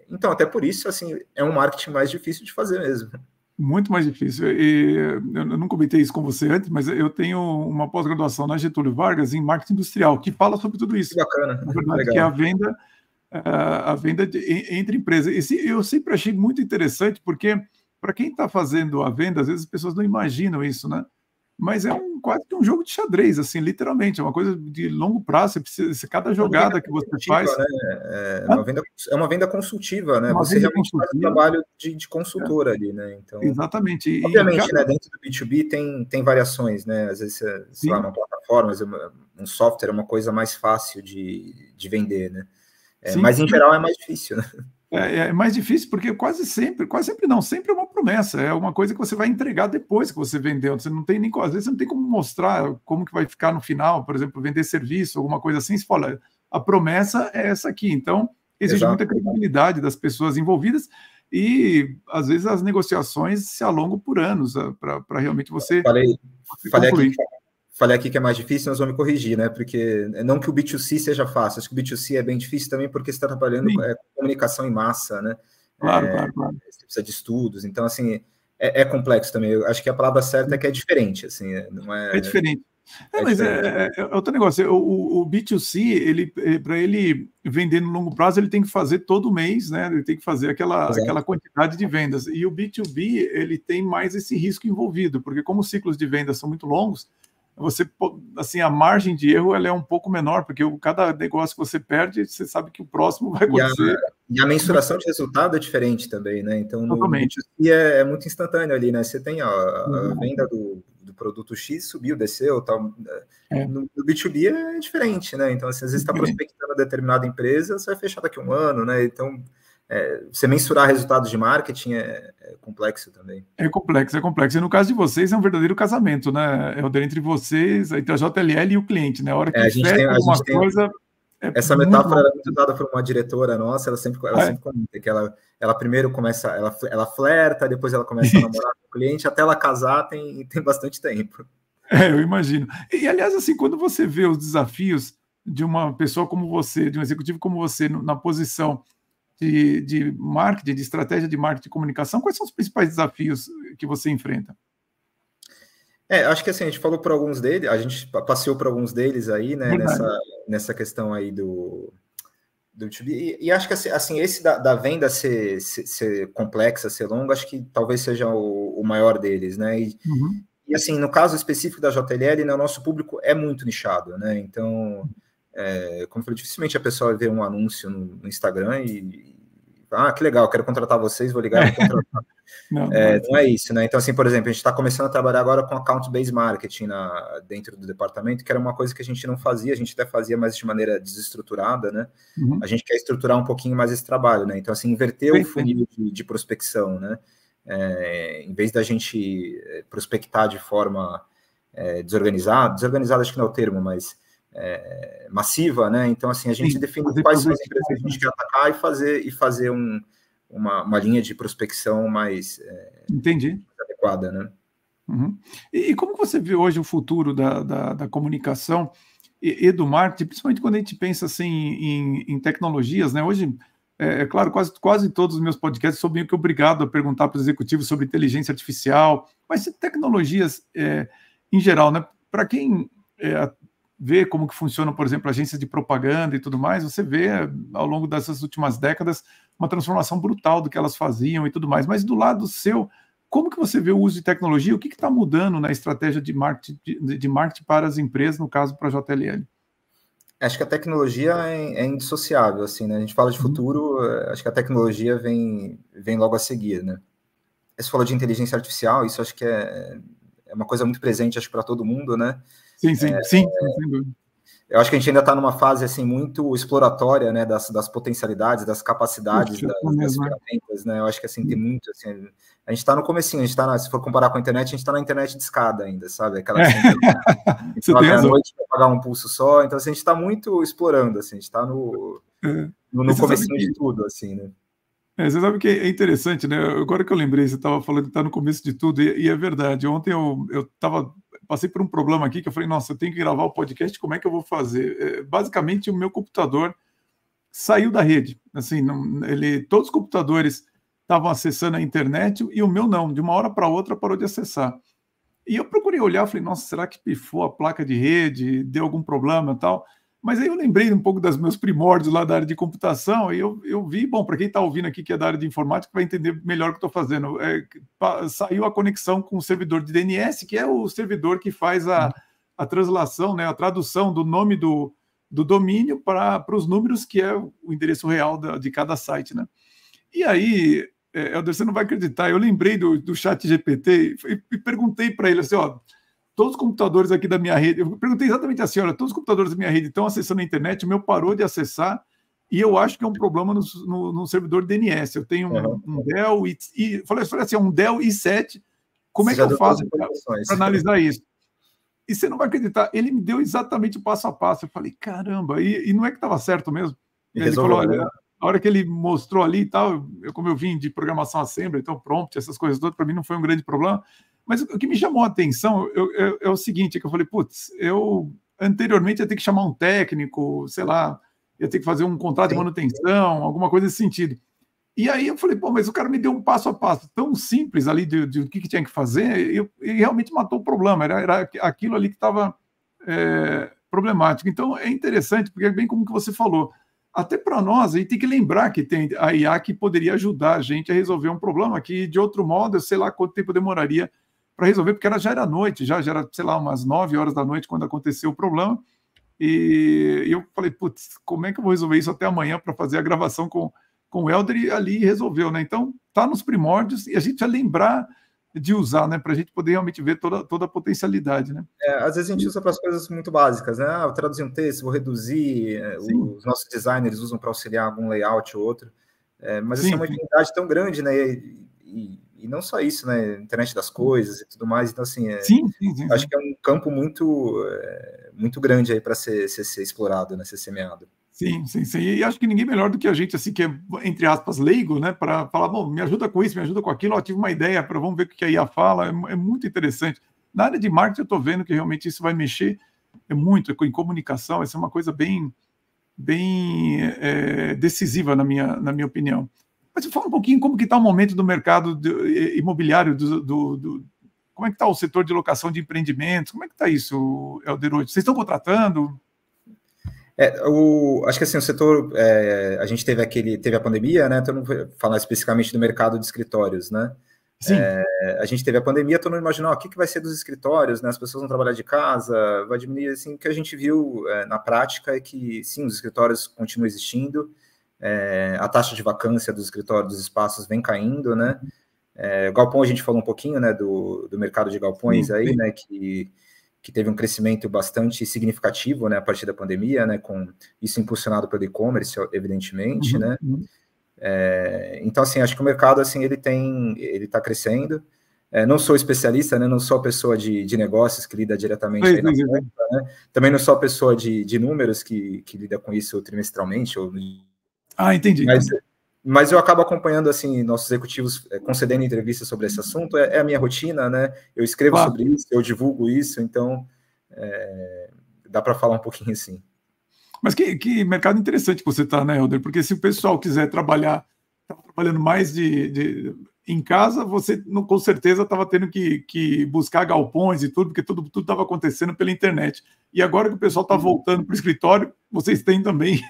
Então, até por isso, assim, é um marketing mais difícil de fazer mesmo. Muito mais difícil. E eu não comentei isso com você antes, mas eu tenho uma pós-graduação na Getúlio Vargas em marketing industrial, que fala sobre tudo isso. Que bacana. Na verdade, legal. Que é a venda entre empresas. Eu sempre achei muito interessante, porque para quem está fazendo a venda, às vezes as pessoas não imaginam isso, né? Mas é quase que um jogo de xadrez, assim, literalmente, é uma coisa de longo prazo, você precisa, cada jogada que você faz... Né? É uma venda consultiva, né? Você realmente faz um trabalho de consultor ali, né? Então, exatamente. Obviamente, né, dentro do B2B tem variações, né? Às vezes, sei lá, uma plataforma, um software é uma coisa mais fácil de vender, né? Mas, em geral, é mais difícil, né? É mais difícil porque quase sempre não, sempre é uma promessa, é uma coisa que você vai entregar depois que você vendeu, você não tem nem, às vezes você não tem como mostrar como que vai ficar no final, por exemplo, vender serviço, alguma coisa assim, você fala, a promessa é essa aqui, então exige muita credibilidade das pessoas envolvidas e às vezes as negociações se alongam por anos para realmente você Falei aqui que é mais difícil, nós vamos me corrigir, né? Porque não que o B2C seja fácil, acho que o B2C é bem difícil também porque você está trabalhando com comunicação em massa, né? Claro. Você precisa de estudos, então, assim, é complexo também. Eu acho que a palavra certa é que é diferente, assim, não é... É diferente. Mas é outro negócio, o B2C, para ele vender no longo prazo, ele tem que fazer todo mês, né? Ele tem que fazer aquela quantidade de vendas. E o B2B, ele tem mais esse risco envolvido, porque como os ciclos de vendas são muito longos, assim, a margem de erro ela é um pouco menor, porque cada negócio que você perde, você sabe que o próximo vai acontecer. E a mensuração de resultado é diferente também, né? Então, no B2C é muito instantâneo ali, né? Você tem a venda do produto X, subiu, desceu, tal. No B2B é diferente, né? Então, assim, às vezes está prospectando determinada empresa, você vai fechar daqui a um ano, né? Então, você mensurar resultados de marketing é complexo também. É complexo, é complexo. E no caso de vocês, é um verdadeiro casamento, né? É entre vocês, entre a JLL e o cliente, né? A hora que fecha alguma coisa... Essa metáfora era muito usada por uma diretora nossa, ela sempre comenta que ela primeiro começa, ela flerta, depois ela começa a namorar com o cliente, até ela casar tem bastante tempo. Eu imagino. E, aliás, assim, quando você vê os desafios de uma pessoa como você, de um executivo como você, na posição de marketing, de estratégia de marketing e comunicação, quais são os principais desafios que você enfrenta? Acho que assim, a gente falou por alguns deles, a gente passeou por alguns deles aí, né, nessa questão aí do B2B, e acho que assim, esse da venda ser complexa, ser longa, acho que talvez seja o maior deles, né, e assim, no caso específico da JLL, né, o nosso público é muito nichado, né, então, como eu falei, dificilmente a pessoa vê um anúncio no Instagram e que legal, quero contratar vocês, vou ligar e vou contratar. Não é isso, né? Então, assim, por exemplo, a gente está começando a trabalhar agora com account-based marketing dentro do departamento, que era uma coisa que a gente não fazia, a gente até fazia, mas de maneira desestruturada, né? A gente quer estruturar um pouquinho mais esse trabalho, né? Então, assim, inverter o funil de prospecção, né? Em vez da gente prospectar de forma desorganizada acho que não é o termo, mas massiva, né? Então, assim, a gente define quais são as empresas que a gente quer atacar e fazer uma linha de prospecção mais adequada, né? E como você vê hoje o futuro da comunicação e do marketing, principalmente quando a gente pensa assim em tecnologias, né? Hoje, claro, quase todos os meus podcasts sou meio que obrigado a perguntar para os executivos sobre inteligência artificial, mas tecnologias em geral, né? Para quem vê como que funciona, por exemplo, agências de propaganda e tudo mais, você vê ao longo dessas últimas décadas uma transformação brutal do que elas faziam e tudo mais. Mas do lado seu, como que você vê o uso de tecnologia? O que está mudando na estratégia de marketing para as empresas, no caso para a JLL? Acho que a tecnologia é indissociável, assim, né? A gente fala de futuro, acho que a tecnologia vem logo a seguir, né? Você falou de inteligência artificial, isso acho que é uma coisa muito presente, acho, para todo mundo, né? Sim, sem dúvida. Eu acho que a gente ainda está numa fase assim muito exploratória, né, das potencialidades, das capacidades das ferramentas, né? Eu acho que assim tem muito, assim, a gente está no comecinho, a gente está, se for comparar com a internet, a gente está na internet de escada ainda, sabe? Aquela você tem a noite para pagar um pulso só, então assim, a gente está muito explorando, assim, a gente está no comecinho de tudo, assim, né? Você sabe que é interessante, né? Agora que eu lembrei, você estava falando que está no começo de tudo, e é verdade. Ontem eu passei por um problema aqui que eu falei, nossa, eu tenho que gravar o podcast, como é que eu vou fazer? Basicamente, o meu computador saiu da rede. Assim, todos os computadores estavam acessando a internet e o meu não. De uma hora para outra parou de acessar. E eu procurei olhar, falei, nossa, será que pifou a placa de rede? Deu algum problema e tal? Mas aí eu lembrei um pouco dos meus primórdios lá da área de computação e eu vi, bom, para quem está ouvindo aqui que é da área de informática, vai entender melhor o que estou fazendo. Saiu a conexão com o servidor de DNS, que é o servidor que faz a translação, né, a tradução do nome do domínio para os números, que é o endereço real de cada site, né? E aí, Helder, você não vai acreditar, eu lembrei do chat GPT e perguntei para ele assim, ó, todos os computadores aqui da minha rede, eu perguntei exatamente assim, olha, todos os computadores da minha rede estão acessando a internet, o meu parou de acessar, e eu acho que é um problema no servidor DNS. Eu tenho um Dell e falei assim, um Dell i7, como é que eu faço para analisar isso? E você não vai acreditar, ele me deu exatamente o passo a passo. Eu falei, caramba, e não é que estava certo mesmo. Ele falou, olha, a hora que ele mostrou ali e tal, como eu vim de programação Assembly, então prompt, essas coisas todas, para mim não foi um grande problema. Mas o que me chamou a atenção é o seguinte, que eu falei, putz, eu anteriormente ia ter que chamar um técnico, sei lá, ia ter que fazer um contrato de manutenção, alguma coisa nesse sentido. E aí eu falei, pô, mas o cara me deu um passo a passo tão simples ali de o que tinha que fazer, e realmente matou o problema, era aquilo ali que estava problemático. Então é interessante, porque é bem como que você falou, até para nós, a gente tem que lembrar que tem a IA que poderia ajudar a gente a resolver um problema que, de outro modo, eu sei lá quanto tempo demoraria para resolver, porque ela já era noite, já era, sei lá, umas 9 horas da noite quando aconteceu o problema, e eu falei, putz, como é que eu vou resolver isso até amanhã para fazer a gravação com o Helder, e ali resolveu, né? Então, tá nos primórdios, e a gente vai lembrar de usar, né? Para a gente poder realmente ver toda a potencialidade, né? Às vezes a gente usa para as coisas muito básicas, né? Eu traduzir um texto, vou reduzir, os nossos designers usam para auxiliar algum layout ou outro. Mas assim, é uma utilidade tão grande, né? E não só isso, né? Internet das coisas e tudo mais. Então, assim, acho que é um campo muito grande aí para ser explorado, né? Ser semeado. Sim. E acho que ninguém melhor do que a gente, assim, que é, entre aspas, leigo, né? Para falar, bom, me ajuda com isso, me ajuda com aquilo, eu tive uma ideia, vamos ver o que a IA fala, é muito interessante. Na área de marketing, eu estou vendo que realmente isso vai mexer muito em comunicação, vai ser uma coisa bem decisiva, na minha opinião. Mas fala um pouquinho como que está o momento do mercado imobiliário, como é que está o setor de locação de empreendimentos, como é que está isso, Helder, hoje? Vocês estão contratando? Acho que assim, o setor, a gente teve a pandemia, né? Então não vou falar especificamente do mercado de escritórios, né? Sim. A gente teve a pandemia, todo mundo imaginou o que vai ser dos escritórios, né? As pessoas vão trabalhar de casa, vai diminuir, assim. O que a gente viu na prática é que, sim, os escritórios continuam existindo, a taxa de vacância dos escritórios, dos espaços vem caindo, né? Galpão, a gente falou um pouquinho, né, do mercado de galpões aí, né, que teve um crescimento bastante significativo, né, a partir da pandemia, né, com isso impulsionado pelo e-commerce, evidentemente, né. Então, assim, acho que o mercado, assim, ele está crescendo. Não sou especialista, né, não sou a pessoa de negócios que lida diretamente aí na conta, né. Também não sou a pessoa de números que lida com isso trimestralmente. Entendi. Mas eu acabo acompanhando, assim, nossos executivos concedendo entrevistas sobre esse assunto, é a minha rotina, né? Eu escrevo sobre isso, eu divulgo isso, então dá para falar um pouquinho assim. Mas que mercado interessante que você está, né, Helder? Porque se o pessoal quiser trabalhando mais em casa, você com certeza estava tendo que buscar galpões e tudo, porque tudo estava acontecendo pela internet. E agora que o pessoal está voltando para o escritório, vocês têm também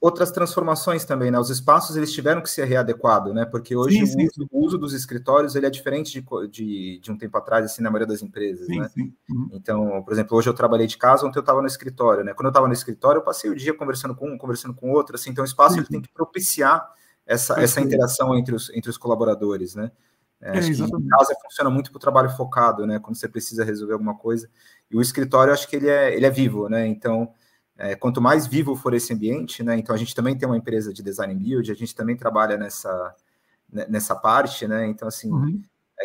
outras transformações também, né? Os espaços, eles tiveram que ser readequados, né? Porque hoje o uso dos escritórios, ele é diferente de um tempo atrás, assim, na maioria das empresas, né? Então, por exemplo, hoje eu trabalhei de casa, ontem eu estava no escritório, né? Quando eu estava no escritório, eu passei o dia conversando com um, conversando com outro, assim. Então, o espaço ele tem que propiciar essa interação entre os colaboradores, né? Acho que em casa funciona muito para o trabalho focado, né? Quando você precisa resolver alguma coisa. E o escritório, acho que ele é vivo, né? Então, quanto mais vivo for esse ambiente, né? Então, a gente também tem uma empresa de design and build, a gente também trabalha nessa parte, né? Então, assim,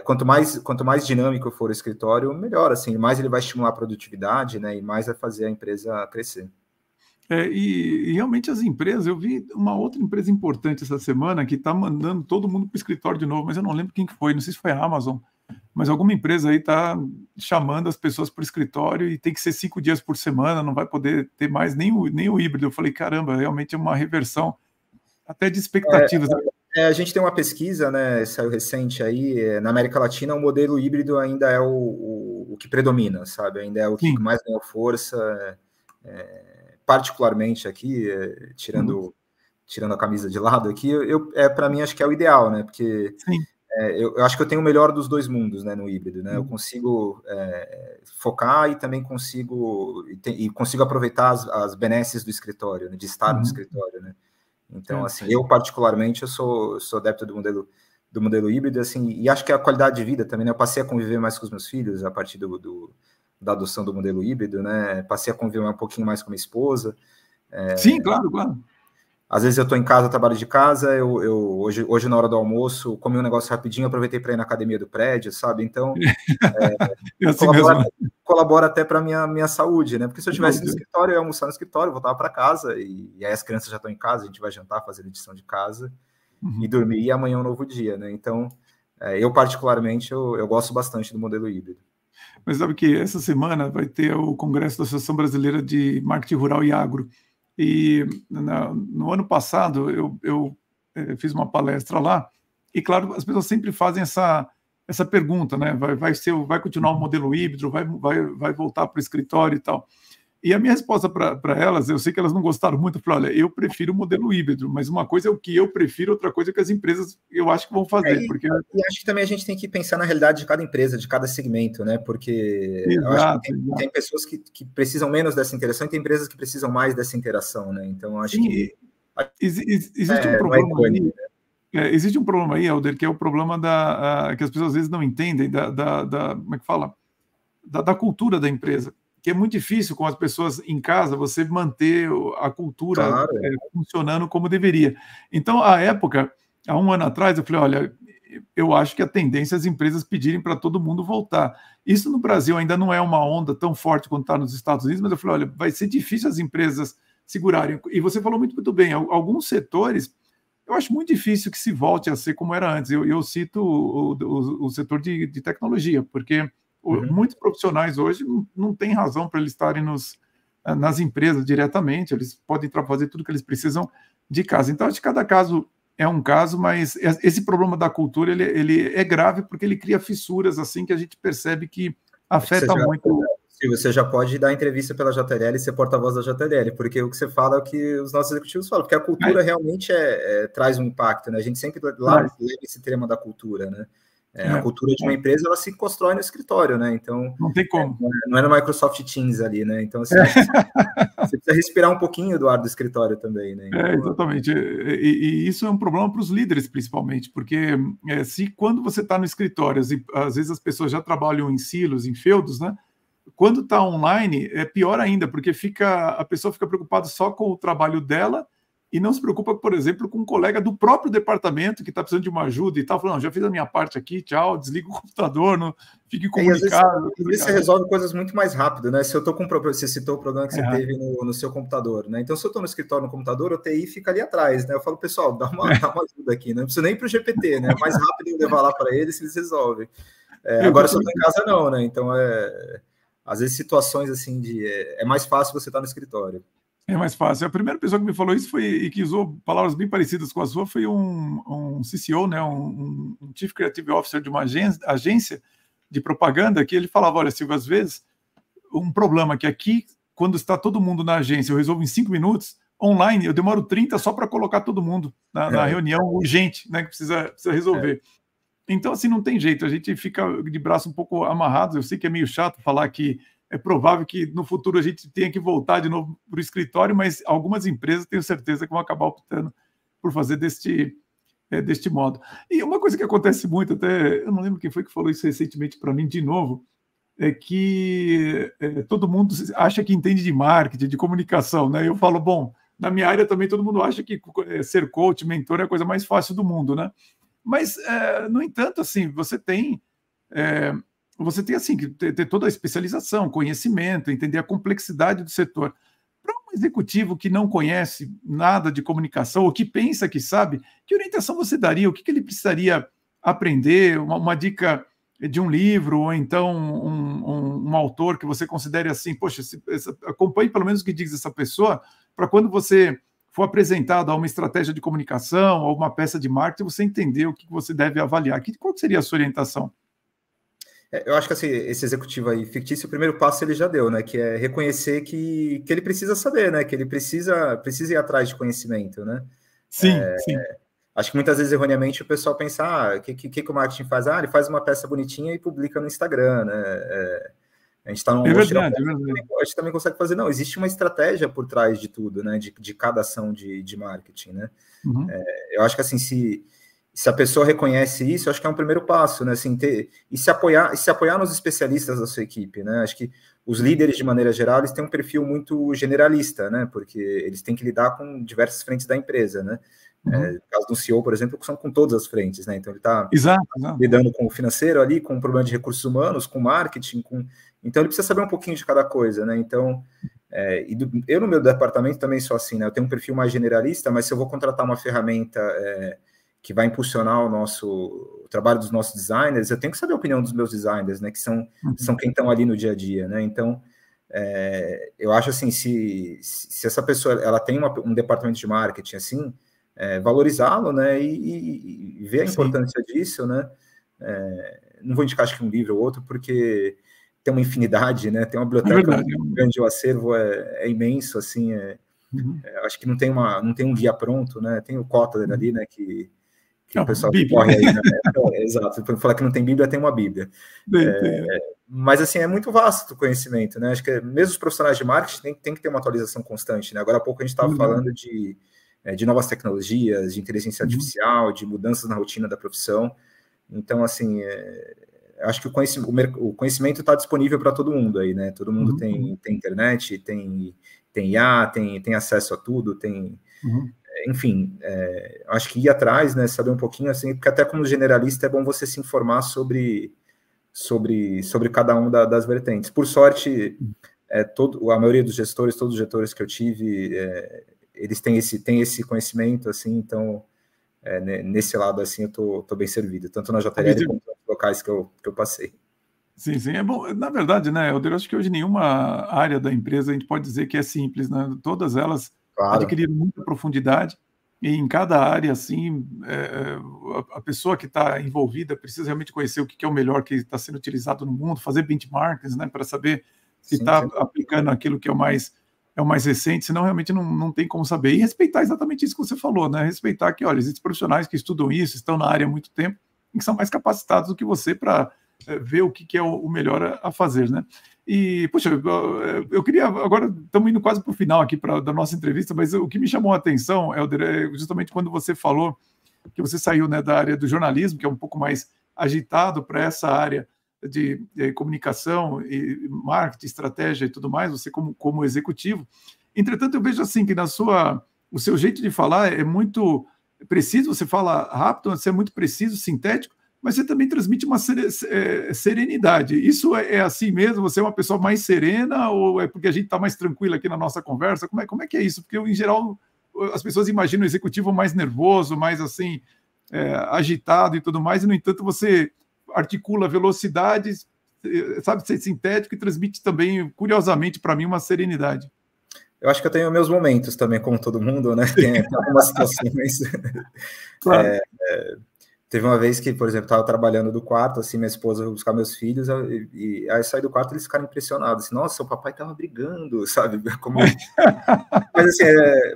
quanto mais dinâmico for o escritório, melhor, assim, mais ele vai estimular a produtividade, né? E mais vai fazer a empresa crescer. E realmente as empresas, eu vi uma outra empresa importante essa semana que está mandando todo mundo para o escritório de novo, mas eu não lembro quem que foi, não sei se foi a Amazon, mas alguma empresa aí está chamando as pessoas para o escritório e tem que ser 5 dias por semana, não vai poder ter mais nem o híbrido. Eu falei, caramba, realmente é uma reversão até de expectativas. A gente tem uma pesquisa, né, saiu recente aí, na América Latina, o modelo híbrido ainda é o que predomina, sabe? Ainda é o que mais ganhou força, particularmente aqui, tirando a camisa de lado aqui, para mim acho que é o ideal, né? Porque eu acho que eu tenho o melhor dos dois mundos, né, no híbrido, né? Eu consigo focar e também consigo aproveitar as benesses do escritório, né, de estar no escritório, né? Então, assim, eu particularmente eu sou adepto do modelo híbrido, assim, e acho que a qualidade de vida também, né? Eu passei a conviver mais com os meus filhos a partir da adoção do modelo híbrido, né? Passei a conviver um pouquinho mais com minha esposa. Sim, claro. Às vezes eu estou em casa, trabalho de casa, hoje na hora do almoço, comi um negócio rapidinho, aproveitei para ir na academia do prédio, sabe? Então, assim colabora até para a minha saúde, né? Porque se eu estivesse no escritório, eu ia almoçar no escritório, eu voltava para casa, e aí as crianças já estão em casa, a gente vai jantar, fazer edição de casa, e dormir, e amanhã é um novo dia, né? Então, eu particularmente, eu gosto bastante do modelo híbrido. Mas sabe que essa semana vai ter o Congresso da Associação Brasileira de Marketing Rural e Agro. E no ano passado eu fiz uma palestra lá, e claro, as pessoas sempre fazem essa pergunta, né? Vai continuar o modelo híbrido, vai voltar para o escritório e tal. E a minha resposta para elas, eu sei que elas não gostaram muito, eu falei, olha, eu prefiro o modelo híbrido, mas uma coisa é o que eu prefiro, outra coisa é o que as empresas, eu acho que vão fazer. E acho que também a gente tem que pensar na realidade de cada empresa, de cada segmento, né? Porque eu acho que tem pessoas que precisam menos dessa interação e tem empresas que precisam mais dessa interação, né? Então, acho que existe um problema aí, né? existe um problema aí, Helder, que é o problema que as pessoas às vezes não entendem como é que fala? Da cultura da empresa, que é muito difícil com as pessoas em casa você manter a cultura Claro. funcionando como deveria. Então, à época, há um ano atrás, eu falei, olha, eu acho que a tendência é as empresas pedirem para todo mundo voltar. Isso no Brasil ainda não é uma onda tão forte quanto está nos Estados Unidos, mas eu falei, olha, vai ser difícil as empresas segurarem. E você falou muito bem, alguns setores, eu acho muito difícil que se volte a ser como era antes. Eu cito o setor de tecnologia, porque muitos profissionais hoje não têm razão para eles estarem nas empresas diretamente, eles podem fazer tudo que eles precisam de casa. Então, acho que cada caso é um caso, mas esse problema da cultura ele é grave porque ele cria fissuras assim que a gente percebe que afeta muito. Você já pode dar entrevista pela JLL e ser porta-voz da JLL, porque o que você fala é o que os nossos executivos falam, porque a cultura realmente traz um impacto, né? A gente sempre leva esse tema da cultura, né? A cultura de uma empresa, ela se constrói no escritório, né? Então, não tem como. Não é no Microsoft Teams ali, né? Então, assim, você precisa respirar um pouquinho do ar do escritório também, né? Então, exatamente. E isso é um problema para os líderes, principalmente, porque se quando você está no escritório, às vezes as pessoas já trabalham em silos, em feudos, né? Quando está online, é pior ainda, porque a pessoa fica preocupada só com o trabalho dela e não se preocupa, por exemplo, com um colega do próprio departamento que está precisando de uma ajuda e tal, falando, já fiz a minha parte aqui, tchau, desliga o computador, não fique comunicado. Às vezes você resolve coisas muito mais rápido, né? Se eu estou com você citou o problema que você teve no seu computador, né? Então, se eu estou no escritório no computador, o TI fica ali atrás, né? Eu falo, pessoal, dá uma ajuda aqui, né? Não preciso nem para o GPT, né? Mais rápido eu levar lá para eles, eles resolvem. Agora, se eu estou em casa, não, né? Então, às vezes, situações assim é mais fácil você estar no escritório. É mais fácil. A primeira pessoa que me falou isso e que usou palavras bem parecidas com a sua foi um CCO, né, um Chief Creative Officer de uma agência de propaganda, que ele falava, olha, Silvio, às vezes, um problema que aqui, quando está todo mundo na agência, eu resolvo em 5 minutos, online, eu demoro 30 só para colocar todo mundo na reunião urgente, né, que precisa resolver. Então, assim, não tem jeito, a gente fica de braço um pouco amarrado. Eu sei que é meio chato falar que é provável que no futuro a gente tenha que voltar de novo para o escritório, mas algumas empresas tenho certeza que vão acabar optando por fazer deste modo. E uma coisa que acontece muito, até eu não lembro quem foi que falou isso recentemente para mim de novo, é que todo mundo acha que entende de marketing, de comunicação, né? Eu falo, bom, na minha área também todo mundo acha que ser coach, mentor é a coisa mais fácil do mundo, né? Mas, no entanto, assim, você tem assim, que ter toda a especialização, conhecimento, entender a complexidade do setor. Para um executivo que não conhece nada de comunicação, ou que pensa que sabe, que orientação você daria? O que ele precisaria aprender? Uma dica de um livro, ou então um autor que você considere assim, poxa, acompanhe pelo menos o que diz essa pessoa, para quando você for apresentado a uma estratégia de comunicação, ou uma peça de marketing, você entender o que você deve avaliar. Qual seria a sua orientação? Eu acho que assim, esse executivo aí fictício, o primeiro passo ele já deu, né? Que é reconhecer que ele precisa saber, né? Que ele precisa ir atrás de conhecimento, né? Sim, sim. Acho que muitas vezes, erroneamente, o pessoal pensa, o que o marketing faz? Ele faz uma peça bonitinha e publica no Instagram, né? A gente está num verdade. A gente também consegue fazer, não, existe uma estratégia por trás de tudo, né? De cada ação de marketing, né? Uhum. Eu acho que assim, se a pessoa reconhece isso, acho que é um primeiro passo, né? Assim, se apoiar nos especialistas da sua equipe, né? Acho que os líderes, de maneira geral, eles têm um perfil muito generalista, né? Porque eles têm que lidar com diversas frentes da empresa, né? No caso do CEO, por exemplo, são com todas as frentes, né? Então ele está lidando com o financeiro ali, com o problema de recursos humanos, com marketing, então ele precisa saber um pouquinho de cada coisa, né? Então, eu no meu departamento também sou assim, né? Eu tenho um perfil mais generalista, mas se eu vou contratar uma ferramenta que vai impulsionar o trabalho dos nossos designers, eu tenho que saber a opinião dos meus designers, né? Que são quem estão ali no dia a dia, né? Então, eu acho assim, se essa pessoa ela tem um departamento de marketing assim, valorizá-lo, né, e ver a importância disso, né, não vou indicar, acho que um livro ou outro, porque tem uma infinidade, né, tem uma biblioteca grande, o acervo é imenso, assim, acho que não tem um guia pronto, né, tem o Kotler ali, né, que o pessoal corre aí, né, exato, para falar que não tem Bíblia, tem uma Bíblia. Mas, assim, é muito vasto o conhecimento, né, acho que mesmo os profissionais de marketing tem que ter uma atualização constante, né, agora há pouco a gente estava falando de de novas tecnologias, de inteligência artificial, de mudanças na rotina da profissão. Então, assim, acho que o conhecimento está disponível para todo mundo aí, né? Todo mundo tem internet, tem IA, tem acesso a tudo, tem... Enfim, acho que ir atrás, né, saber um pouquinho, assim, porque até como generalista é bom você se informar sobre cada uma das vertentes. Por sorte, a maioria dos gestores, todos os gestores que eu tive, eles têm esse conhecimento, assim, então, nesse lado, assim, eu tô bem servido, tanto na JLL quanto nos locais que eu passei. Sim, sim, é bom. Na verdade, né, eu acho que hoje nenhuma área da empresa a gente pode dizer que é simples, né? Todas elas adquiriram muita profundidade, e em cada área, assim, a pessoa que está envolvida precisa realmente conhecer o que é o melhor que está sendo utilizado no mundo, fazer benchmarks, né, para saber se está aplicando aquilo que é o mais recente, senão realmente não tem como saber. E respeitar exatamente isso que você falou, né? Respeitar que, olha, existem profissionais que estudam isso, estão na área há muito tempo, e que são mais capacitados do que você para ver o que é o melhor a fazer, né? E, poxa, eu queria, agora estamos indo quase para o final aqui da nossa entrevista, mas o que me chamou a atenção, Helder, é justamente quando você falou que você saiu, né, da área do jornalismo, que é um pouco mais agitado, para essa área de comunicação e marketing, estratégia e tudo mais, você como executivo. Entretanto, eu vejo assim que o seu jeito de falar é muito preciso, você fala rápido, você é muito preciso, sintético, mas você também transmite uma serenidade. Isso é assim mesmo? Você é uma pessoa mais serena ou é porque a gente está mais tranquilo aqui na nossa conversa? Como é que é isso? Porque, em geral, as pessoas imaginam o executivo mais nervoso, mais assim, agitado e tudo mais, e, no entanto, você articula velocidades, sabe, ser sintético e transmite também, curiosamente, para mim, uma serenidade. Eu acho que eu tenho meus momentos também, como todo mundo, né? Tem algumas situações... Claro. Teve uma vez que, por exemplo, estava trabalhando do quarto, assim, minha esposa foi buscar meus filhos, e aí eu saí do quarto e eles ficaram impressionados, assim, nossa, o papai estava brigando, sabe?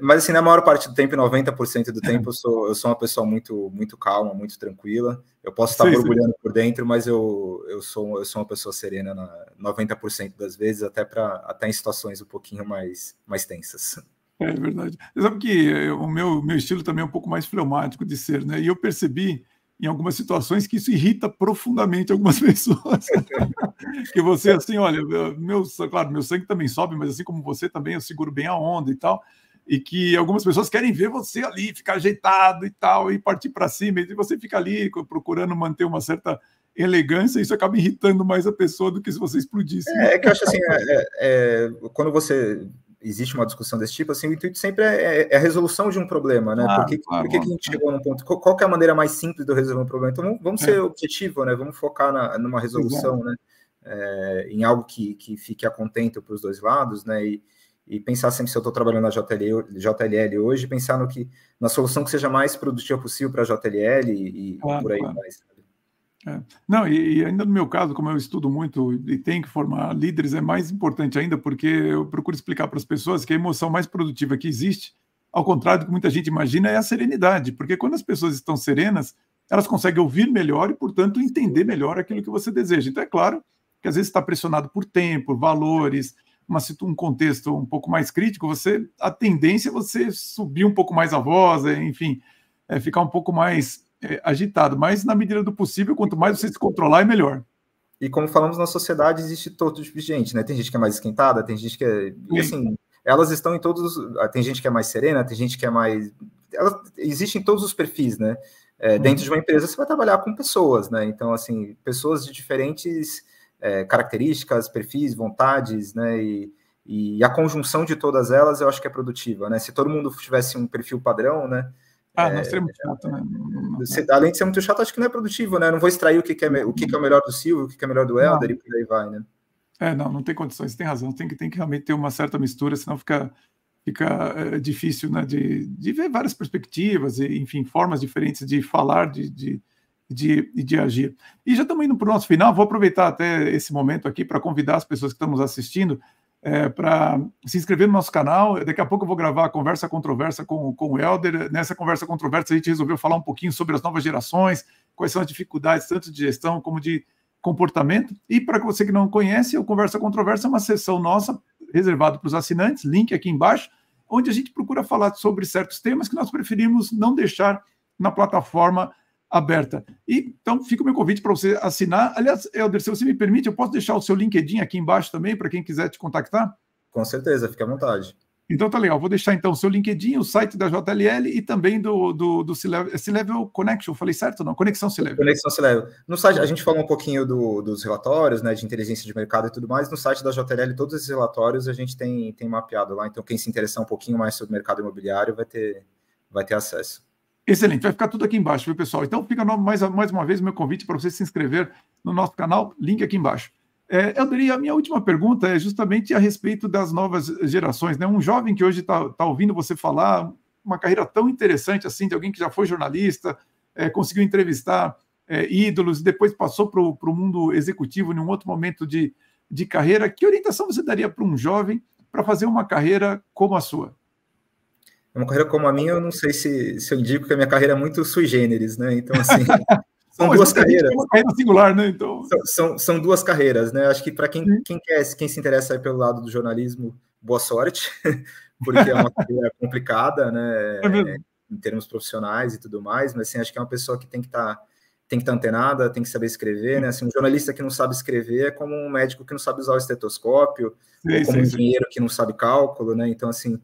Mas assim, na maior parte do tempo, 90% do tempo, eu sou uma pessoa muito, muito calma, muito tranquila. Eu posso estar borbulhando por dentro, mas eu sou uma pessoa serena 90% das vezes, até em situações um pouquinho mais tensas. É verdade. Você sabe que o meu estilo também é um pouco mais fleumático de ser, né? E eu percebi em algumas situações que isso irrita profundamente algumas pessoas. Que você, assim, olha, claro, meu sangue também sobe, mas assim como você também, eu seguro bem a onda e tal, e que algumas pessoas querem ver você ali, ficar ajeitado e tal, e partir para cima, e você fica ali procurando manter uma certa elegância, e isso acaba irritando mais a pessoa do que se você explodisse. É que eu acho assim, quando você... existe uma discussão desse tipo, assim, o intuito sempre é a resolução de um problema, né? Por que a gente chegou num ponto? Qual que é a maneira mais simples de eu resolver um problema? Então, vamos ser objetivo, né? Vamos focar numa resolução, né? Em algo que fique a contento para os dois lados, né? E pensar sempre, se eu estou trabalhando na JLL hoje, pensar na solução que seja mais produtiva possível para a JLL e por aí mais. Não, e ainda no meu caso, como eu estudo muito e tenho que formar líderes, é mais importante ainda, porque eu procuro explicar para as pessoas que a emoção mais produtiva que existe, ao contrário do que muita gente imagina, é a serenidade, porque quando as pessoas estão serenas, elas conseguem ouvir melhor e, portanto, entender melhor aquilo que você deseja. Então, é claro que às vezes está pressionado por tempo, valores, um contexto um pouco mais crítico, a tendência é você subir um pouco mais a voz, enfim, ficar um pouco mais agitado, mas na medida do possível, quanto mais você se controlar, é melhor. E como falamos, na sociedade existe todo tipo de gente, né? Tem gente que é mais esquentada, tem gente que é... E assim, elas estão em todos... Tem gente que é mais serena, tem gente que é mais... Existem todos os perfis, né? Dentro de uma empresa, você vai trabalhar com pessoas, né? Então, assim, pessoas de diferentes características, perfis, vontades, né? E a conjunção de todas elas, eu acho que é produtiva, né? Se todo mundo tivesse um perfil padrão, né? Não seria muito chato, né? Além de ser muito chato, acho que não é produtivo, né? Não vou extrair o que é o melhor do Silvio, o que é o melhor do Helder, e por aí vai, né? Não tem condições, tem razão. Tem que realmente ter uma certa mistura, senão fica difícil, né? De ver várias perspectivas, e, enfim, formas diferentes de falar, de agir. E já estamos indo para o nosso final, vou aproveitar até esse momento aqui para convidar as pessoas que estão nos assistindo para se inscrever no nosso canal. Daqui a pouco eu vou gravar a Conversa Controversa com o Helder. Nessa Conversa Controversa a gente resolveu falar um pouquinho sobre as novas gerações, quais são as dificuldades tanto de gestão como de comportamento. E para você que não conhece, o Conversa Controversa é uma sessão nossa reservada para os assinantes, link aqui embaixo, onde a gente procura falar sobre certos temas que nós preferimos não deixar na plataforma aberta. E, então, fica o meu convite para você assinar. Aliás, Helder, se você me permite, eu posso deixar o seu LinkedIn aqui embaixo também, para quem quiser te contactar? Com certeza, fique à vontade. Então tá legal, vou deixar então o seu LinkedIn, o site da JLL e também do C-Level Connection, falei certo ou não? Conexão C-Level. Conexão C-Level. No site, a gente falou um pouquinho dos relatórios, né, de inteligência de mercado e tudo mais. No site da JLL, todos esses relatórios a gente tem mapeado lá, então quem se interessar um pouquinho mais sobre o mercado imobiliário vai ter acesso. Excelente, vai ficar tudo aqui embaixo, viu, pessoal? Então fica mais uma vez o meu convite para você se inscrever no nosso canal, link aqui embaixo. Helder, a minha última pergunta é justamente a respeito das novas gerações, né? Um jovem que hoje está ouvindo você falar, uma carreira tão interessante assim, de alguém que já foi jornalista, conseguiu entrevistar ídolos, depois passou para o mundo executivo em um outro momento de carreira. Que orientação você daria para um jovem para fazer uma carreira como a sua? Uma carreira como a minha, eu não sei se eu indico que a minha carreira é muito sui generis, né? Então, assim... São duas carreiras. Uma carreira singular, né? Então... São duas carreiras, né? Acho que para quem se interessa aí pelo lado do jornalismo, boa sorte, porque é uma carreira complicada, né? Em termos profissionais e tudo mais, mas assim, acho que é uma pessoa que tem que estar antenada, tem que saber escrever, né? Assim, um jornalista que não sabe escrever é como um médico que não sabe usar o estetoscópio, ou como um engenheiro que não sabe cálculo, né? Então, assim,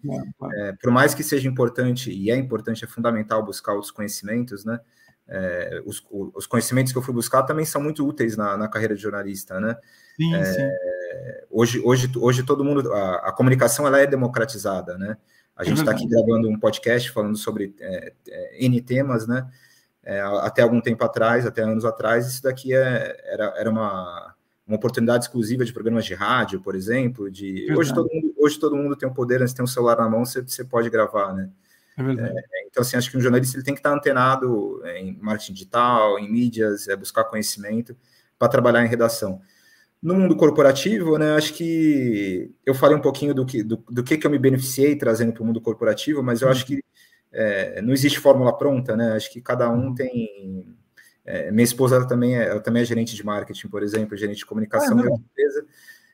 por mais que seja importante, e é importante, é fundamental buscar os conhecimentos, né? Os conhecimentos que eu fui buscar também são muito úteis na carreira de jornalista, né? Sim. Hoje todo mundo, a comunicação ela é democratizada, né? A gente está aqui gravando um podcast falando sobre N temas, né? Até algum tempo atrás, até anos atrás, isso daqui era uma oportunidade exclusiva de programas de rádio, por exemplo. Hoje todo mundo tem um poder, né? Você tem um celular na mão, você pode gravar, né? Então, assim, acho que um jornalista ele tem que estar antenado em marketing digital, em mídias, buscar conhecimento para trabalhar em redação. No mundo corporativo, né, acho que eu falei um pouquinho do que eu me beneficiei trazendo para o mundo corporativo, mas eu acho que não existe fórmula pronta, né? Acho que cada um tem... minha esposa ela também é gerente de marketing, por exemplo, gerente de comunicação de empresa.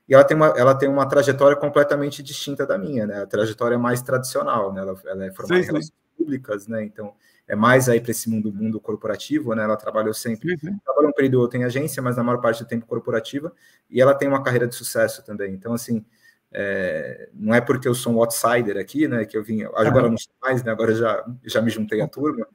E ela tem uma trajetória completamente distinta da minha, né? A trajetória é mais tradicional, né? Ela é formada em relações públicas, né? Então, é mais aí para esse mundo corporativo, né? Ela trabalhou sempre... Trabalhou um período ou outra em agência, mas na maior parte do tempo corporativa. E ela tem uma carreira de sucesso também. Então, assim, não é porque eu sou um outsider aqui, né? Que eu vim... Agora não sou mais, né? Agora já me juntei à turma.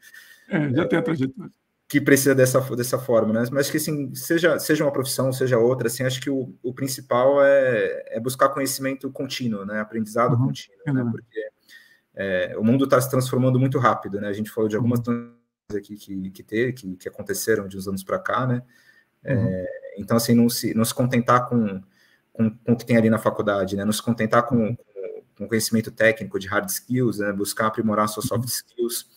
Já tem a trajetória. Que precisa dessa forma, né? Mas que assim, seja uma profissão, seja outra, assim, acho que o principal é buscar conhecimento contínuo, né? Aprendizado contínuo, né? Porque o mundo está se transformando muito rápido, né? A gente falou de algumas coisas aqui que aconteceram de uns anos para cá, né? Então, assim, não se contentar com o que tem ali na faculdade, né? Não se contentar com conhecimento técnico de hard skills, né? Buscar aprimorar suas soft skills.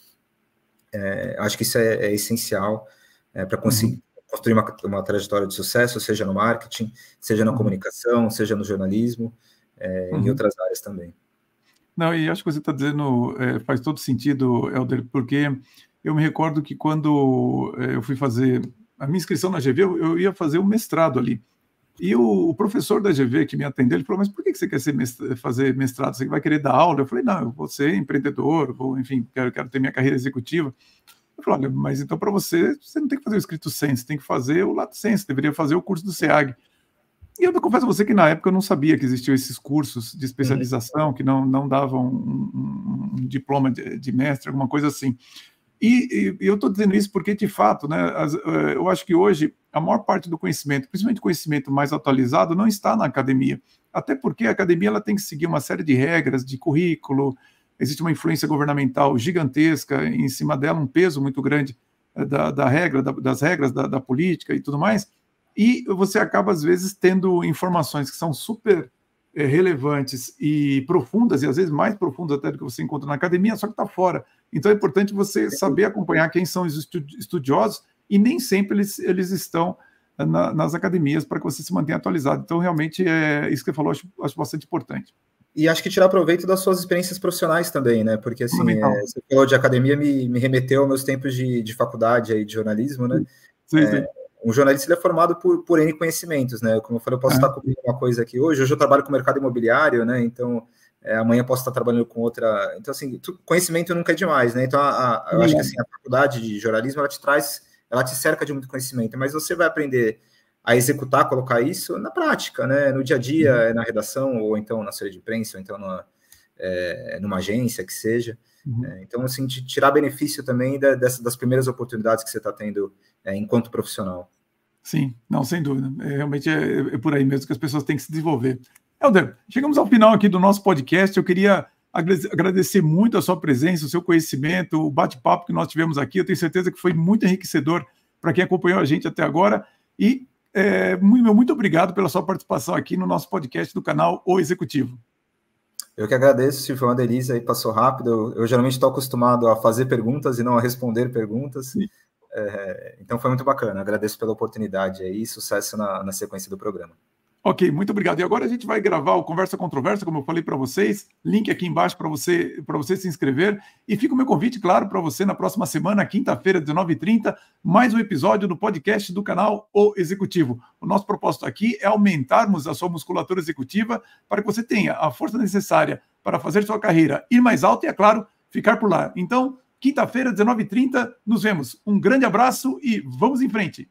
Acho que isso é essencial para conseguir construir uma trajetória de sucesso, seja no marketing, seja na comunicação, seja no jornalismo, em outras áreas também. Não, e acho que você está dizendo faz todo sentido, Helder, porque eu me recordo que quando eu fui fazer a minha inscrição na GV, eu ia fazer um mestrado ali. E o professor da GV que me atendeu, ele falou, mas por que você quer fazer mestrado? Você vai querer dar aula? Eu falei, não, eu vou ser empreendedor, enfim, quero ter minha carreira executiva. Eu falei, olha, mas então para você não tem que fazer o escrito senso, você tem que fazer o lato senso, deveria fazer o curso do SEAG. E eu confesso a você que na época eu não sabia que existiam esses cursos de especialização, que não davam um diploma de mestre, alguma coisa assim. E eu estou dizendo isso porque, de fato, né, eu acho que hoje a maior parte do conhecimento, principalmente o conhecimento mais atualizado, não está na academia. Até porque a academia ela tem que seguir uma série de regras, de currículo, existe uma influência governamental gigantesca em cima dela, um peso muito grande das regras da política e tudo mais, e você acaba, às vezes, tendo informações que são super relevantes e profundas, e às vezes mais profundas até do que você encontra na academia, só que está fora. Então é importante você saber acompanhar quem são os estudiosos, e nem sempre eles estão nas academias para que você se mantenha atualizado. Então, realmente, isso que você falou, acho bastante importante. E acho que tirar proveito das suas experiências profissionais também, né? Porque, assim, você falou de academia, me remeteu aos meus tempos de faculdade aí, de jornalismo, né? Sim. Um jornalista ele é formado por N conhecimentos, né? Como eu falei, eu posso estar cobrindo uma coisa aqui hoje. Hoje eu trabalho com o mercado imobiliário, né? Então, amanhã posso estar trabalhando com outra. Então, assim, conhecimento nunca é demais, né? Então, eu acho que assim, a faculdade de jornalismo, ela te cerca de muito conhecimento, mas você vai aprender a executar, colocar isso na prática, né? No dia a dia, na redação, ou então na assessoria de imprensa, ou então numa agência, que seja. Então, assim, de tirar benefício também das primeiras oportunidades que você está tendo enquanto profissional. Sim, não, sem dúvida. Realmente é por aí mesmo que as pessoas têm que se desenvolver. Helder, chegamos ao final aqui do nosso podcast. Eu queria agradecer muito a sua presença, o seu conhecimento, o bate-papo que nós tivemos aqui. Eu tenho certeza que foi muito enriquecedor para quem acompanhou a gente até agora. E muito obrigado pela sua participação aqui no nosso podcast do canal O Executivo. Eu que agradeço, Silvio, foi uma delícia, aí passou rápido. Eu geralmente estou acostumado a fazer perguntas e não a responder perguntas. Então foi muito bacana, agradeço pela oportunidade aí, sucesso na sequência do programa. Ok, muito obrigado. E agora a gente vai gravar o Conversa Controversa, como eu falei para vocês, link aqui embaixo para você se inscrever. E fica o meu convite, claro, para você na próxima semana, quinta-feira, 19h30, mais um episódio do podcast do canal O Executivo. O nosso propósito aqui é aumentarmos a sua musculatura executiva para que você tenha a força necessária para fazer sua carreira ir mais alta e, é claro, ficar por lá. Então, quinta-feira, 19h30, nos vemos. Um grande abraço e vamos em frente!